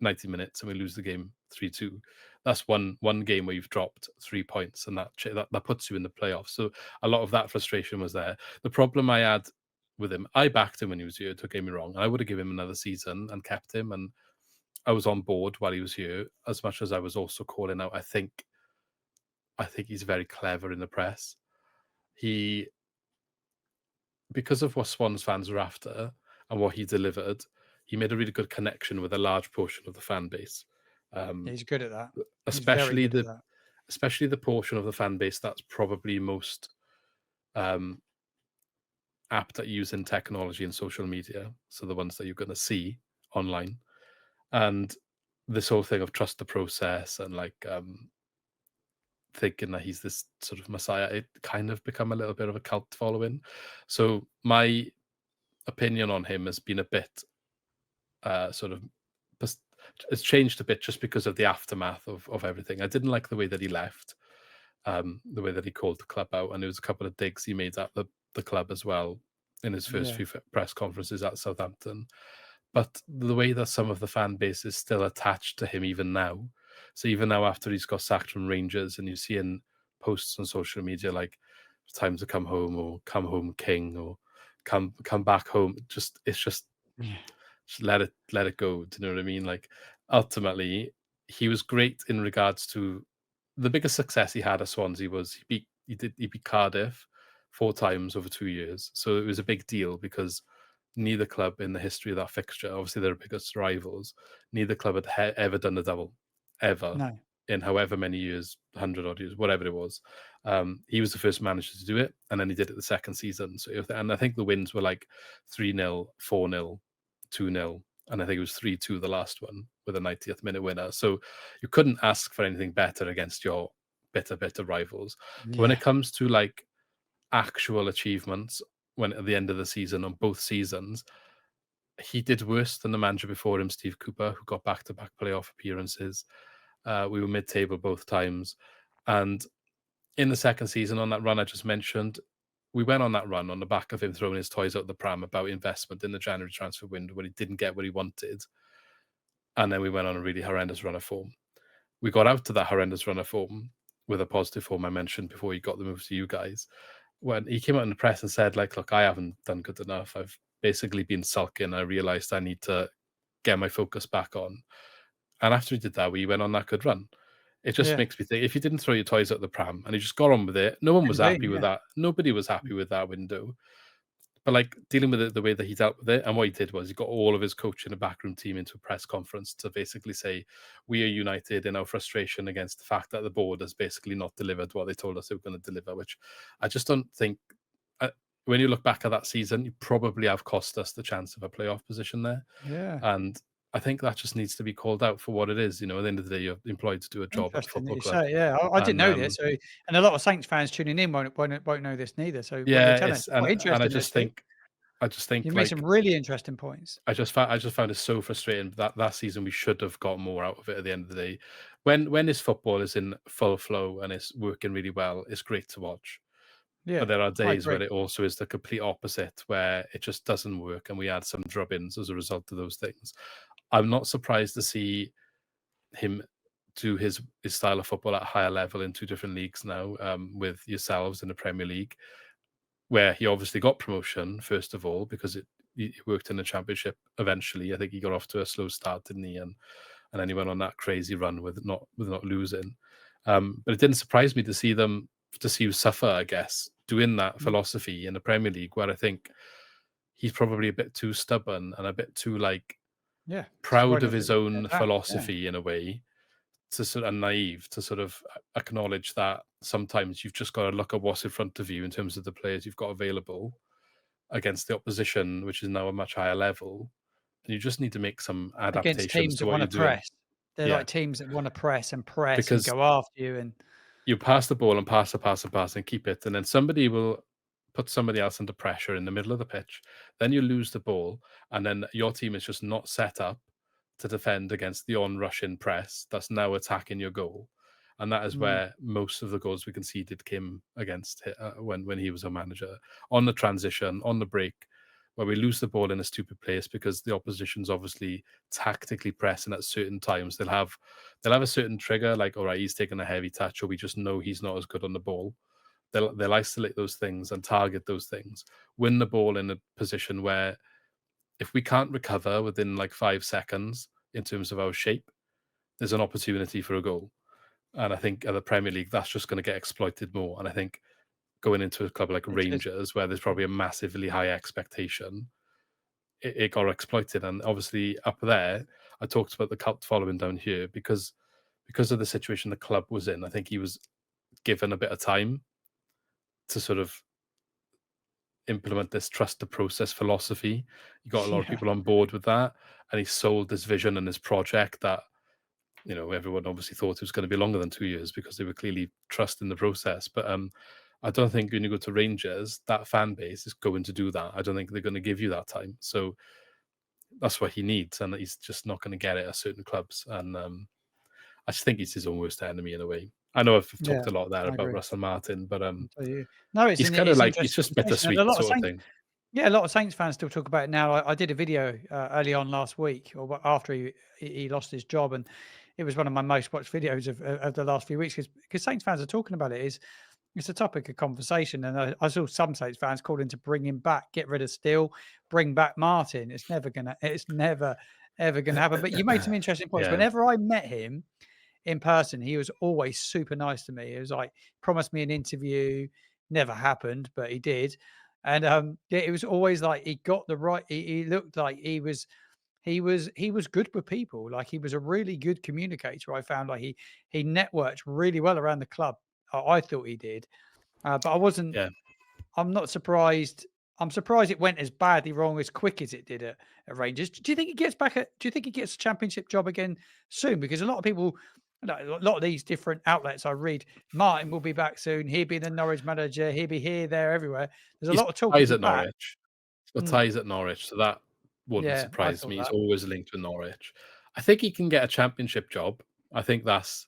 90 minutes, and we lose the game 3-2. That's one game where you've dropped 3 points, and that puts you in the playoffs. So a lot of that frustration was there. The problem I had with him, I backed him when he was here, don't get me wrong. I would have given him another season and kept him, and I was on board while he was here, as much as I was also calling out, I think he's very clever in the press. Because of what Swans fans were after and what he delivered, he made a really good connection with a large portion of the fan base. He's good at that. Especially the portion of the fan base that's probably most apt at using technology and social media. So the ones that you're going to see online. And this whole thing of trust the process and like thinking that he's this sort of messiah, it kind of become a little bit of a cult following. So my opinion on him has been a bit it's changed a bit just because of the aftermath of everything. I didn't like the way that he left, the way that he called the club out, and there was a couple of digs he made at the club as well in his first few press conferences at Southampton. But the way that some of the fan base is still attached to him even now. So even now, after he's got sacked from Rangers, and you see in posts on social media like "Time to come home" or "Come home, King" or "Come back home," just let it go. Do you know what I mean? Like ultimately, he was great in regards to the biggest success he had at Swansea was he beat Cardiff 4 times over 2 years. So it was a big deal because neither club in the history of that fixture, obviously they're biggest rivals, neither club had ever done the double, ever, in however many years, 100 odd years, whatever it was. He was the first manager to do it, and then he did it the second season. So, and I think the wins were like 3-0, 4-0, 2-0, and I think it was 3-2 the last one with a 90th minute winner. So you couldn't ask for anything better against your bitter rivals. But when it comes to like actual achievements, when at the end of the season on both seasons, he did worse than the manager before him, Steve Cooper, who got back-to-back playoff appearances. We were mid-table both times. And in the second season, on that run I just mentioned, we went on that run on the back of him throwing his toys out the pram about investment in the January transfer window when he didn't get what he wanted. And then we went on a really horrendous run of form. We got out to that horrendous run of form with a positive form I mentioned before he got the move to you guys. When he came out in the press and said, like, look, I haven't done good enough. I've basically been sulking. I realised I need to get my focus back on. And after he did that, we went on that good run. It just makes me think, if you didn't throw your toys out the pram and you just got on with it, no one was happy with that. Nobody was happy with that window. But like dealing with it the way that he dealt with it, and what he did was he got all of his coaching and backroom team into a press conference to basically say, we are united in our frustration against the fact that the board has basically not delivered what they told us they were going to deliver, which I just don't think, when you look back at that season, you probably have cost us the chance of a playoff position there. Yeah. And I think that just needs to be called out for what it is. At the end of the day, you're employed to do a job at a football club. Yeah, I didn't know this. So, and a lot of Saints fans tuning in won't know this neither. So, what you're telling us, and I just think you made some really interesting points. I just found it so frustrating that season we should have got more out of it at the end of the day. When this football is in full flow and it's working really well, it's great to watch. Yeah, but there are days where it also is the complete opposite, where it just doesn't work, and we had some drop-ins as a result of those things. I'm not surprised to see him do his style of football at a higher level in 2 different leagues now, with yourselves in the Premier League, where he obviously got promotion, first of all, because he worked in the Championship eventually. I think he got off to a slow start, didn't he? And then he went on that crazy run with not losing. But it didn't surprise me to see you suffer, I guess, doing that philosophy in the Premier League, where I think he's probably a bit too stubborn and a bit too proud of his own philosophy in a way, and naive to sort of acknowledge that sometimes you've just got to look at what's in front of you in terms of the players you've got available against the opposition, which is now a much higher level, and you just need to make some adaptations teams to what you're doing. Press. They're like teams that want to press and go after you, and you pass the ball and pass and keep it, and then somebody will put somebody else under pressure in the middle of the pitch. Then you lose the ball, and then your team is just not set up to defend against the on-rushing press that's now attacking your goal. And that is where most of the goals we conceded came against when he was a manager. On the transition, on the break, where we lose the ball in a stupid place because the opposition's obviously tactically pressing at certain times. They'll have a certain trigger, like, all right, he's taking a heavy touch, or we just know he's not as good on the ball. They'll isolate those things and target those things. Win the ball in a position where if we can't recover within 5 seconds in terms of our shape, there's an opportunity for a goal. And I think at the Premier League, that's just going to get exploited more. And I think going into a club like Rangers, where there's probably a massively high expectation, it got exploited. And obviously up there, I talked about the cult following down here because of the situation the club was in. I think he was given a bit of time to sort of implement this trust the process philosophy. You got a lot of people on board with that, and he sold this vision and this project that everyone obviously thought it was going to be longer than 2 years because they were clearly trusting the process. But I don't think when you go to Rangers, that fan base is going to do that. I don't think they're going to give you that time. So that's what he needs, and he's just not going to get it at certain clubs. And I just think he's his own worst enemy in a way. I know I've talked a lot there about Russell Martin, but he's kind of like, he's just bittersweet sort of thing. Yeah, a lot of Saints fans still talk about it now. I did a video early on last week, or after he lost his job, and it was one of my most watched videos of the last few weeks because Saints fans are talking about it. It's a topic of conversation, and I saw some Saints fans calling to bring him back, get rid of Steele, bring back Martin. It's never ever gonna happen. But you made some interesting points. Yeah. Whenever I met him in person, he was always super nice to me. It was like promised me an interview, never happened, but he did. And it was always like he got the right. He looked like he was good with people. Like he was a really good communicator. I found like he networked really well around the club. I thought he did, but I wasn't. Yeah. I'm not surprised. I'm surprised it went as badly wrong as quick as it did at Rangers. Do you think he gets back? Do you think he gets a Championship job again soon? Because a lot of people, a lot of these different outlets I read, Martin will be back soon. He'll be the Norwich manager. He'll be here, there, everywhere. There's a lot of talk. Ties at Norwich. Ties at Norwich, so that wouldn't surprise me. He's always linked with Norwich. I think he can get a Championship job. I think that's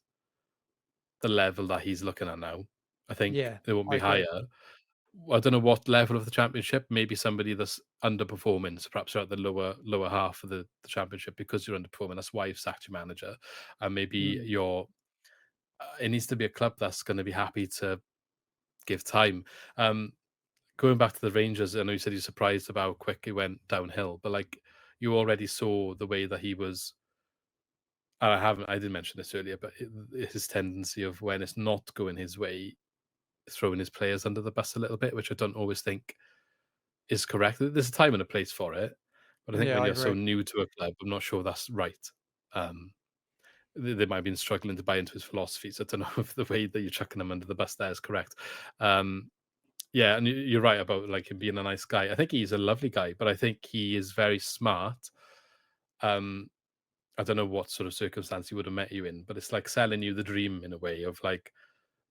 the level that he's looking at now. I think it won't be higher. I don't know what level of the Championship. Maybe somebody that's underperforming, so perhaps you're at the lower half of the Championship because you're underperforming. That's why you've sacked your manager, and maybe you're. It needs to be a club that's going to be happy to give time. Going back to the Rangers, I know you said you're surprised about how quick he went downhill, but you already saw the way that he was and I didn't mention this earlier, but his tendency of when it's not going his way, throwing his players under the bus a little bit, which I don't always think is correct. There's a time and a place for it, but I think Yeah, when I you're so agree. new to a club, I'm not sure that's right. They might have been struggling to buy into his philosophy, so I don't know if the way that you're chucking him under the bus there is correct. Yeah, and you're right about like him being a nice guy. I think he's a lovely guy, but I think he is very smart. I don't know what sort of circumstance he would have met you in, but it's like selling you the dream in a way of like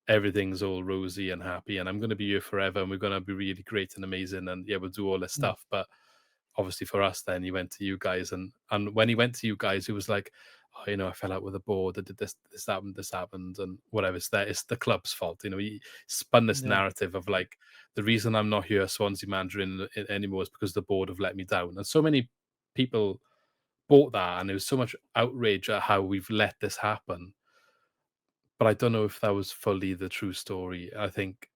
everything's all rosy and happy, and I'm going to be here forever, and we're going to be really great and amazing, and yeah, we'll do all this Mm. stuff. But obviously for us, then he went to you guys, and when he went to you guys, he was like, oh, I fell out with the board, I did this happened, and whatever. It's the club's fault. He spun this Yeah. narrative of like the reason I'm not here, Swansea manager anymore, is because the board have let me down, and so many people bought that, and there was so much outrage at how we've let this happen. But I don't know if that was fully the true story. I think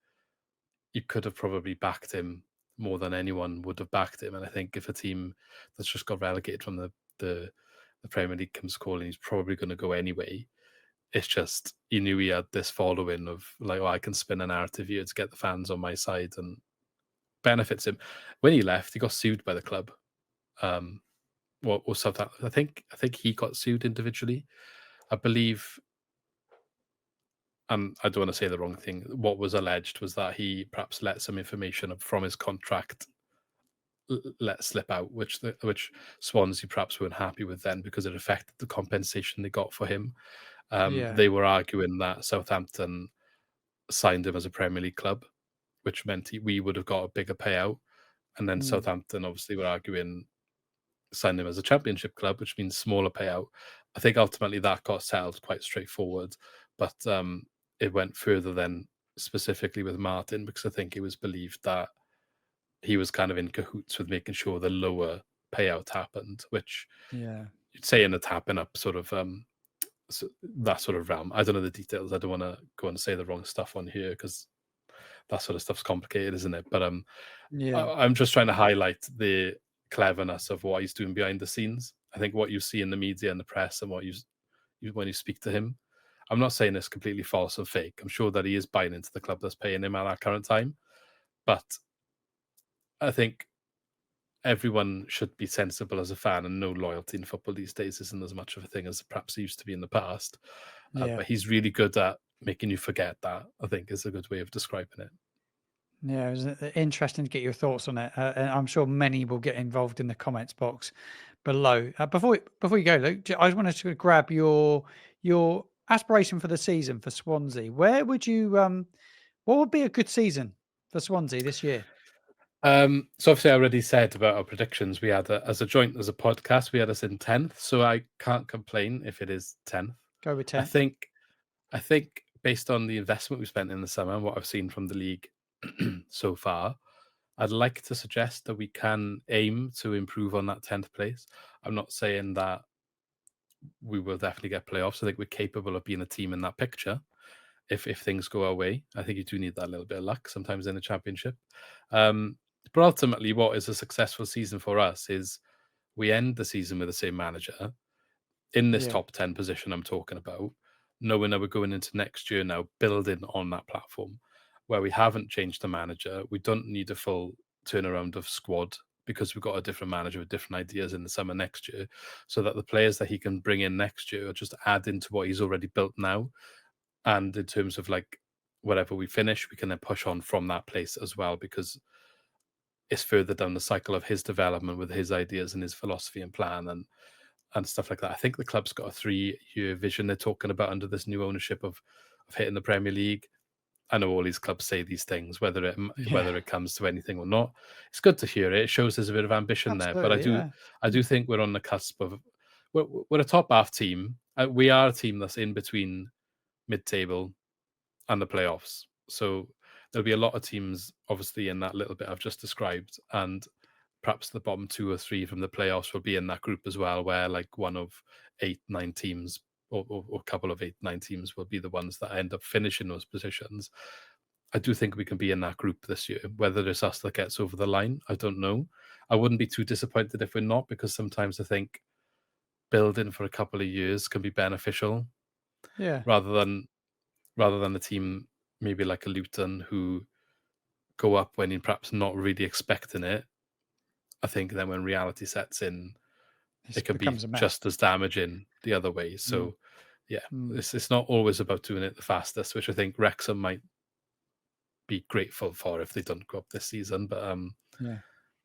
you could have probably backed him more than anyone would have backed him. And I think if a team that's just got relegated from the Premier League comes calling, he's probably going to go anyway. It's just he knew he had this following of like, oh, I can spin a narrative here to get the fans on my side, and benefits him. When he left, he got sued by the club. Or Southampton. I think he got sued individually. I believe, and I don't want to say the wrong thing. What was alleged was that he perhaps let some information from his contract let slip out, which Swansea perhaps weren't happy with then because it affected the compensation they got for him. Yeah. They were arguing that Southampton signed him as a Premier League club, which meant we would have got a bigger payout. And then Southampton obviously were arguing signed him as a Championship club, which means smaller payout. I think ultimately that got settled quite straightforward, but it went further then specifically with Martin because I think it was believed that he was kind of in cahoots with making sure the lower payout happened, which Yeah. you'd say in the tapping up sort of that sort of realm. I don't know the details. I don't want to go and say the wrong stuff on here because that sort of stuff's complicated, isn't it? But Yeah. I'm just trying to highlight the cleverness of what he's doing behind the scenes. I think what you see in the media and the press and what you when you speak to him, I'm not saying it's completely false and fake. I'm sure that he is buying into the club that's paying him at that current time. But I think everyone should be sensible as a fan, and no loyalty in football these days isn't as much of a thing as perhaps it used to be in the past. Yeah. But he's really good at making you forget that, I think is a good way of describing it. Yeah, it was interesting to get your thoughts on it. And I'm sure many will get involved in the comments box below. Before you go, Luke, I just wanted to grab your aspiration for the season for Swansea. Where would you what would be a good season for Swansea this year? So obviously I already said about our predictions. We had as a podcast, we had us in 10th, so I can't complain if it is 10th. Go with I 10th. think based on the investment we spent in the summer and what I've seen from the league so far, I'd like to suggest that we can aim to improve on that 10th place. I'm not saying that we will definitely get playoffs. I think we're capable of being a team in that picture if things go our way. I think you do need that little bit of luck sometimes in the Championship. But ultimately, what is a successful season for us is we end the season with the same manager in this Yeah. top 10 position I'm talking about, knowing that we're going into next year now, building on that platform where we haven't changed the manager. We don't need a full turnaround of squad because we've got a different manager with different ideas in the summer next year, so that the players that he can bring in next year are just add into what he's already built now. And in terms of like whatever we finish, we can then push on from that place as well, because it's further down the cycle of his development with his ideas and his philosophy and plan and stuff like that. I think the club's got a 3-year vision they're talking about under this new ownership of hitting the Premier League. I know all these clubs say these things, whether it comes to anything or not. It's good to hear it. It shows there's a bit of ambition there. But I do think we're on the cusp of we're a top half team. We are a team that's in between mid-table and the playoffs. So there'll be a lot of teams, obviously, in that little bit I've just described, and perhaps the bottom 2 or 3 from the playoffs will be in that group as well, where like one of 8-9 teams or a couple of 8-9 teams will be the ones that end up finishing those positions. I do think we can be in that group this year. Whether it's us that gets over the line, I don't know. I wouldn't be too disappointed if we're not, because sometimes I think building for a couple of years can be beneficial, Yeah. rather than the team maybe like a Luton who go up when you're perhaps not really expecting it. I think then when reality sets in, it can be becomes a mess. just as damaging the other way. So, it's not always about doing it the fastest, which I think Wrexham might be grateful for if they don't go up this season. But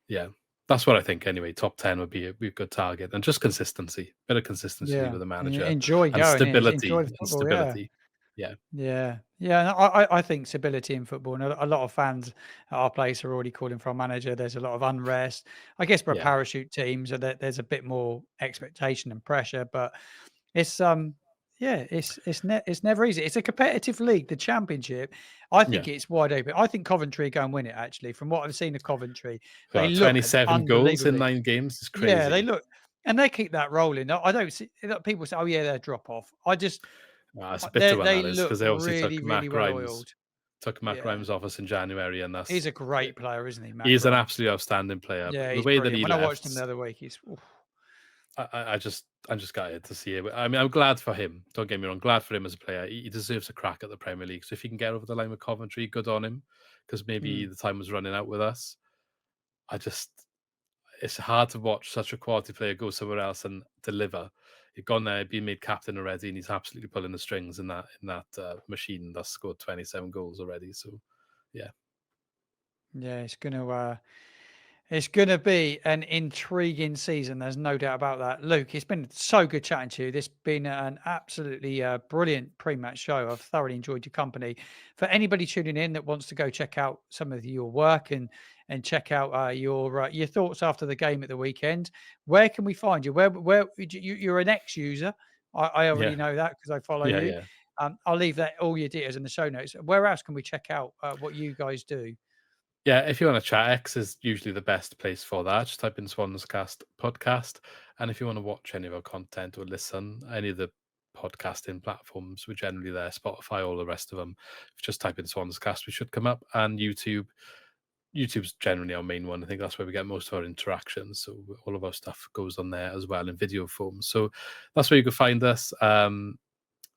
yeah, that's what I think anyway. Top 10 would be a good target, and just consistency, bit of consistency with the manager, enjoy and going, stability, enjoy the football, Yeah. No, I think stability in football, and a lot of fans at our place are already calling for a manager. There's a lot of unrest. I guess for a parachute team, so that there's a bit more expectation and pressure. But it's it's never easy. It's a competitive league, the Championship. I think it's wide open. I think Coventry go and win it. Actually, from what I've seen of Coventry, they look 27 goals in 9 games is crazy. Yeah, they look, and they keep that rolling. I don't see people say, "Oh yeah, they're drop off." It's a bit too they because look they obviously really, took really Matt well Grimes. oiled. Took Matt Grimes off us in January, and he's a great player, isn't he? Matt He's Grimes? an absolutely outstanding player. Yeah, the he's way brilliant. that he When left, I watched him the other week, I'm just gutted to see it. I mean, I'm glad for him. Don't get me wrong. Glad for him as a player. He deserves a crack at the Premier League. So if he can get over the line with Coventry, good on him. Because maybe the time was running out with us. It's hard to watch such a quality player go somewhere else and deliver. He'd gone there, been made captain already, and he's absolutely pulling the strings in that machine that's scored 27 goals already. So, yeah, it's gonna be an intriguing season. There's no doubt about that. Luke, it's been so good chatting to you. This has been an absolutely brilliant pre-match show. I've thoroughly enjoyed your company. For anybody tuning in that wants to go check out some of your work and check out your thoughts after the game at the weekend, where can we find you? Where you're an ex-user? I already know that because I follow you. Yeah. I'll leave that all your details in the show notes. Where else can we check out what you guys do? Yeah, if you want to chat, X is usually the best place for that. Just type in SwansCast podcast. And if you want to watch any of our content or listen, any of the podcasting platforms, we're generally there, Spotify, all the rest of them. If you just type in SwansCast, we should come up. And YouTube's generally our main one. I think that's where we get most of our interactions. So all of our stuff goes on there as well in video form. So that's where you can find us.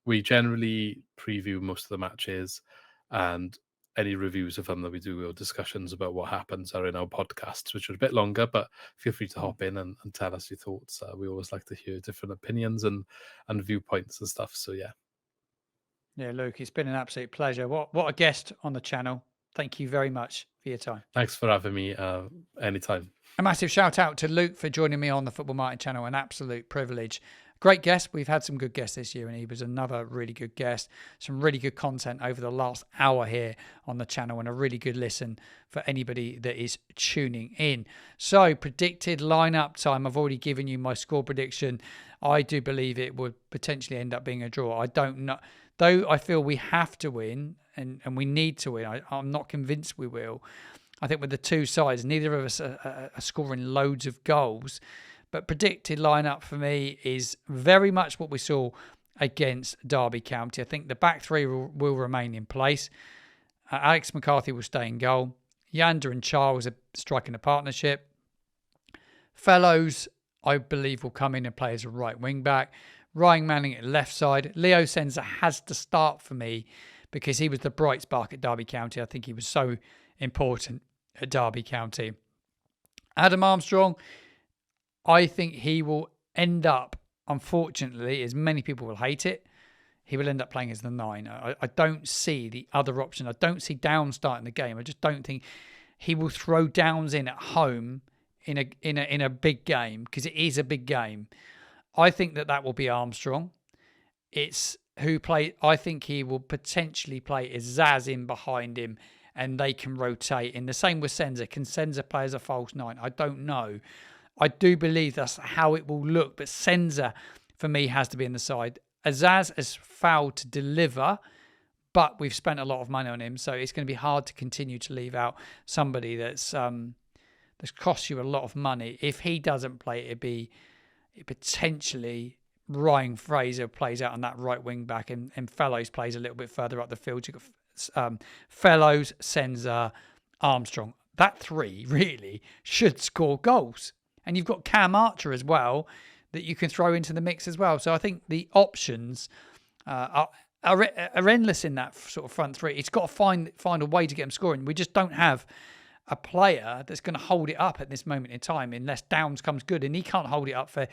We generally preview most of the matches, and any reviews of them that we do or discussions about what happens are in our podcasts, which are a bit longer, but feel free to hop in and tell us your thoughts. We always like to hear different opinions and viewpoints and stuff. So, yeah. Yeah, Luke, it's been an absolute pleasure. What a guest on the channel. Thank you very much for your time. Thanks for having me anytime. A massive shout out to Luke for joining me on the Football Martin channel. An absolute privilege. Great guest. We've had some good guests this year, and he was another really good guest. Some really good content over the last hour here on the channel, and a really good listen for anybody that is tuning in. So, predicted lineup time. I've already given you my score prediction. I do believe it would potentially end up being a draw. I don't know. Though I feel we have to win, and we need to win. I'm not convinced we will. I think with the two sides, neither of us are scoring loads of goals. But predicted lineup for me is very much what we saw against Derby County. I think the back three will remain in place. Alex McCarthy will stay in goal. Yander and Charles are striking a partnership. Fellows, I believe, will come in and play as a right wing back. Ryan Manning at left side. Leo Senza has to start for me because he was the bright spark at Derby County. I think he was so important at Derby County. Adam Armstrong, I think he will end up, unfortunately, as many people will hate it, he will end up playing as the 9. I don't see the other option. I don't see Downs starting the game. I just don't think he will throw Downs in at home in a big game, because it is a big game. I think that will be Armstrong. It's who play. I think he will potentially play as Zaz in behind him, and they can rotate. In the same with Senza. Can Senza play as a false 9? I don't know. I do believe that's how it will look, but Senza, for me, has to be in the side. Azaz has failed to deliver, but we've spent a lot of money on him, so it's going to be hard to continue to leave out somebody that's cost you a lot of money. If he doesn't play, it potentially Ryan Fraser plays out on that right wing back, and Fellows plays a little bit further up the field. You've got Fellows, Senza, Armstrong. That three really should score goals. And you've got Cam Archer as well. that you can throw into the mix as well. So I think the options are endless in that sort of front three. It's got to find a way to get them scoring. We just don't have a player that's going to hold it up at this moment in time unless Downs comes good, and he can't hold it up for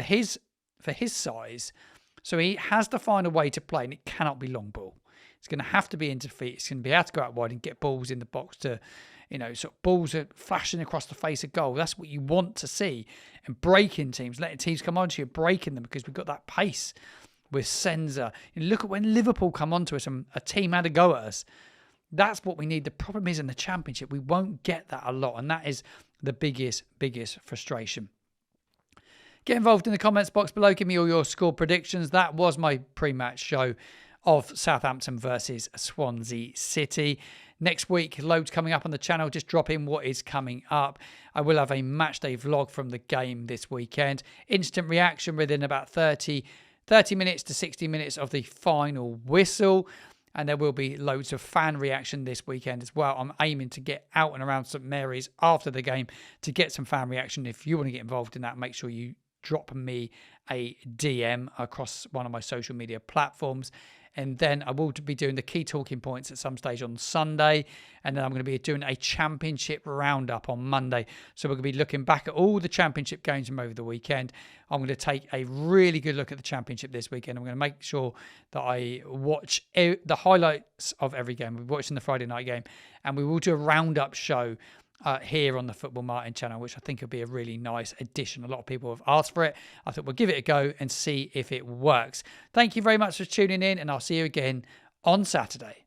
his size. So he has to find a way to play, and it cannot be long ball. It's going to have to be into feet. It's going to be able to go out wide and get balls in the box to, sort of balls are flashing across the face of goal. That's what you want to see. And breaking teams, letting teams come onto you, breaking them, because we've got that pace with Senza. And look at when Liverpool come onto us and a team had a go at us. That's what we need. The problem is in the Championship, we won't get that a lot. And that is the biggest frustration. Get involved in the comments box below. Give me all your score predictions. That was my pre-match show of Southampton versus Swansea City. Next week, loads coming up on the channel. Just drop in what is coming up. I will have a matchday vlog from the game this weekend. Instant reaction within about 30 minutes to 60 minutes of the final whistle. And there will be loads of fan reaction this weekend as well. I'm aiming to get out and around St Mary's after the game to get some fan reaction. If you want to get involved in that, make sure you drop me a DM across one of my social media platforms. And then I will be doing the key talking points at some stage on Sunday. And then I'm going to be doing a Championship roundup on Monday. So we're going to be looking back at all the Championship games from over the weekend. I'm going to take a really good look at the Championship this weekend. I'm going to make sure that I watch the highlights of every game. We're watching the Friday night game. And we will do a roundup show here on the Football Martin channel, which I think will be a really nice addition. A lot of people have asked for it. I thought we'll give it a go and see if it works. Thank you very much for tuning in, and I'll see you again on Saturday.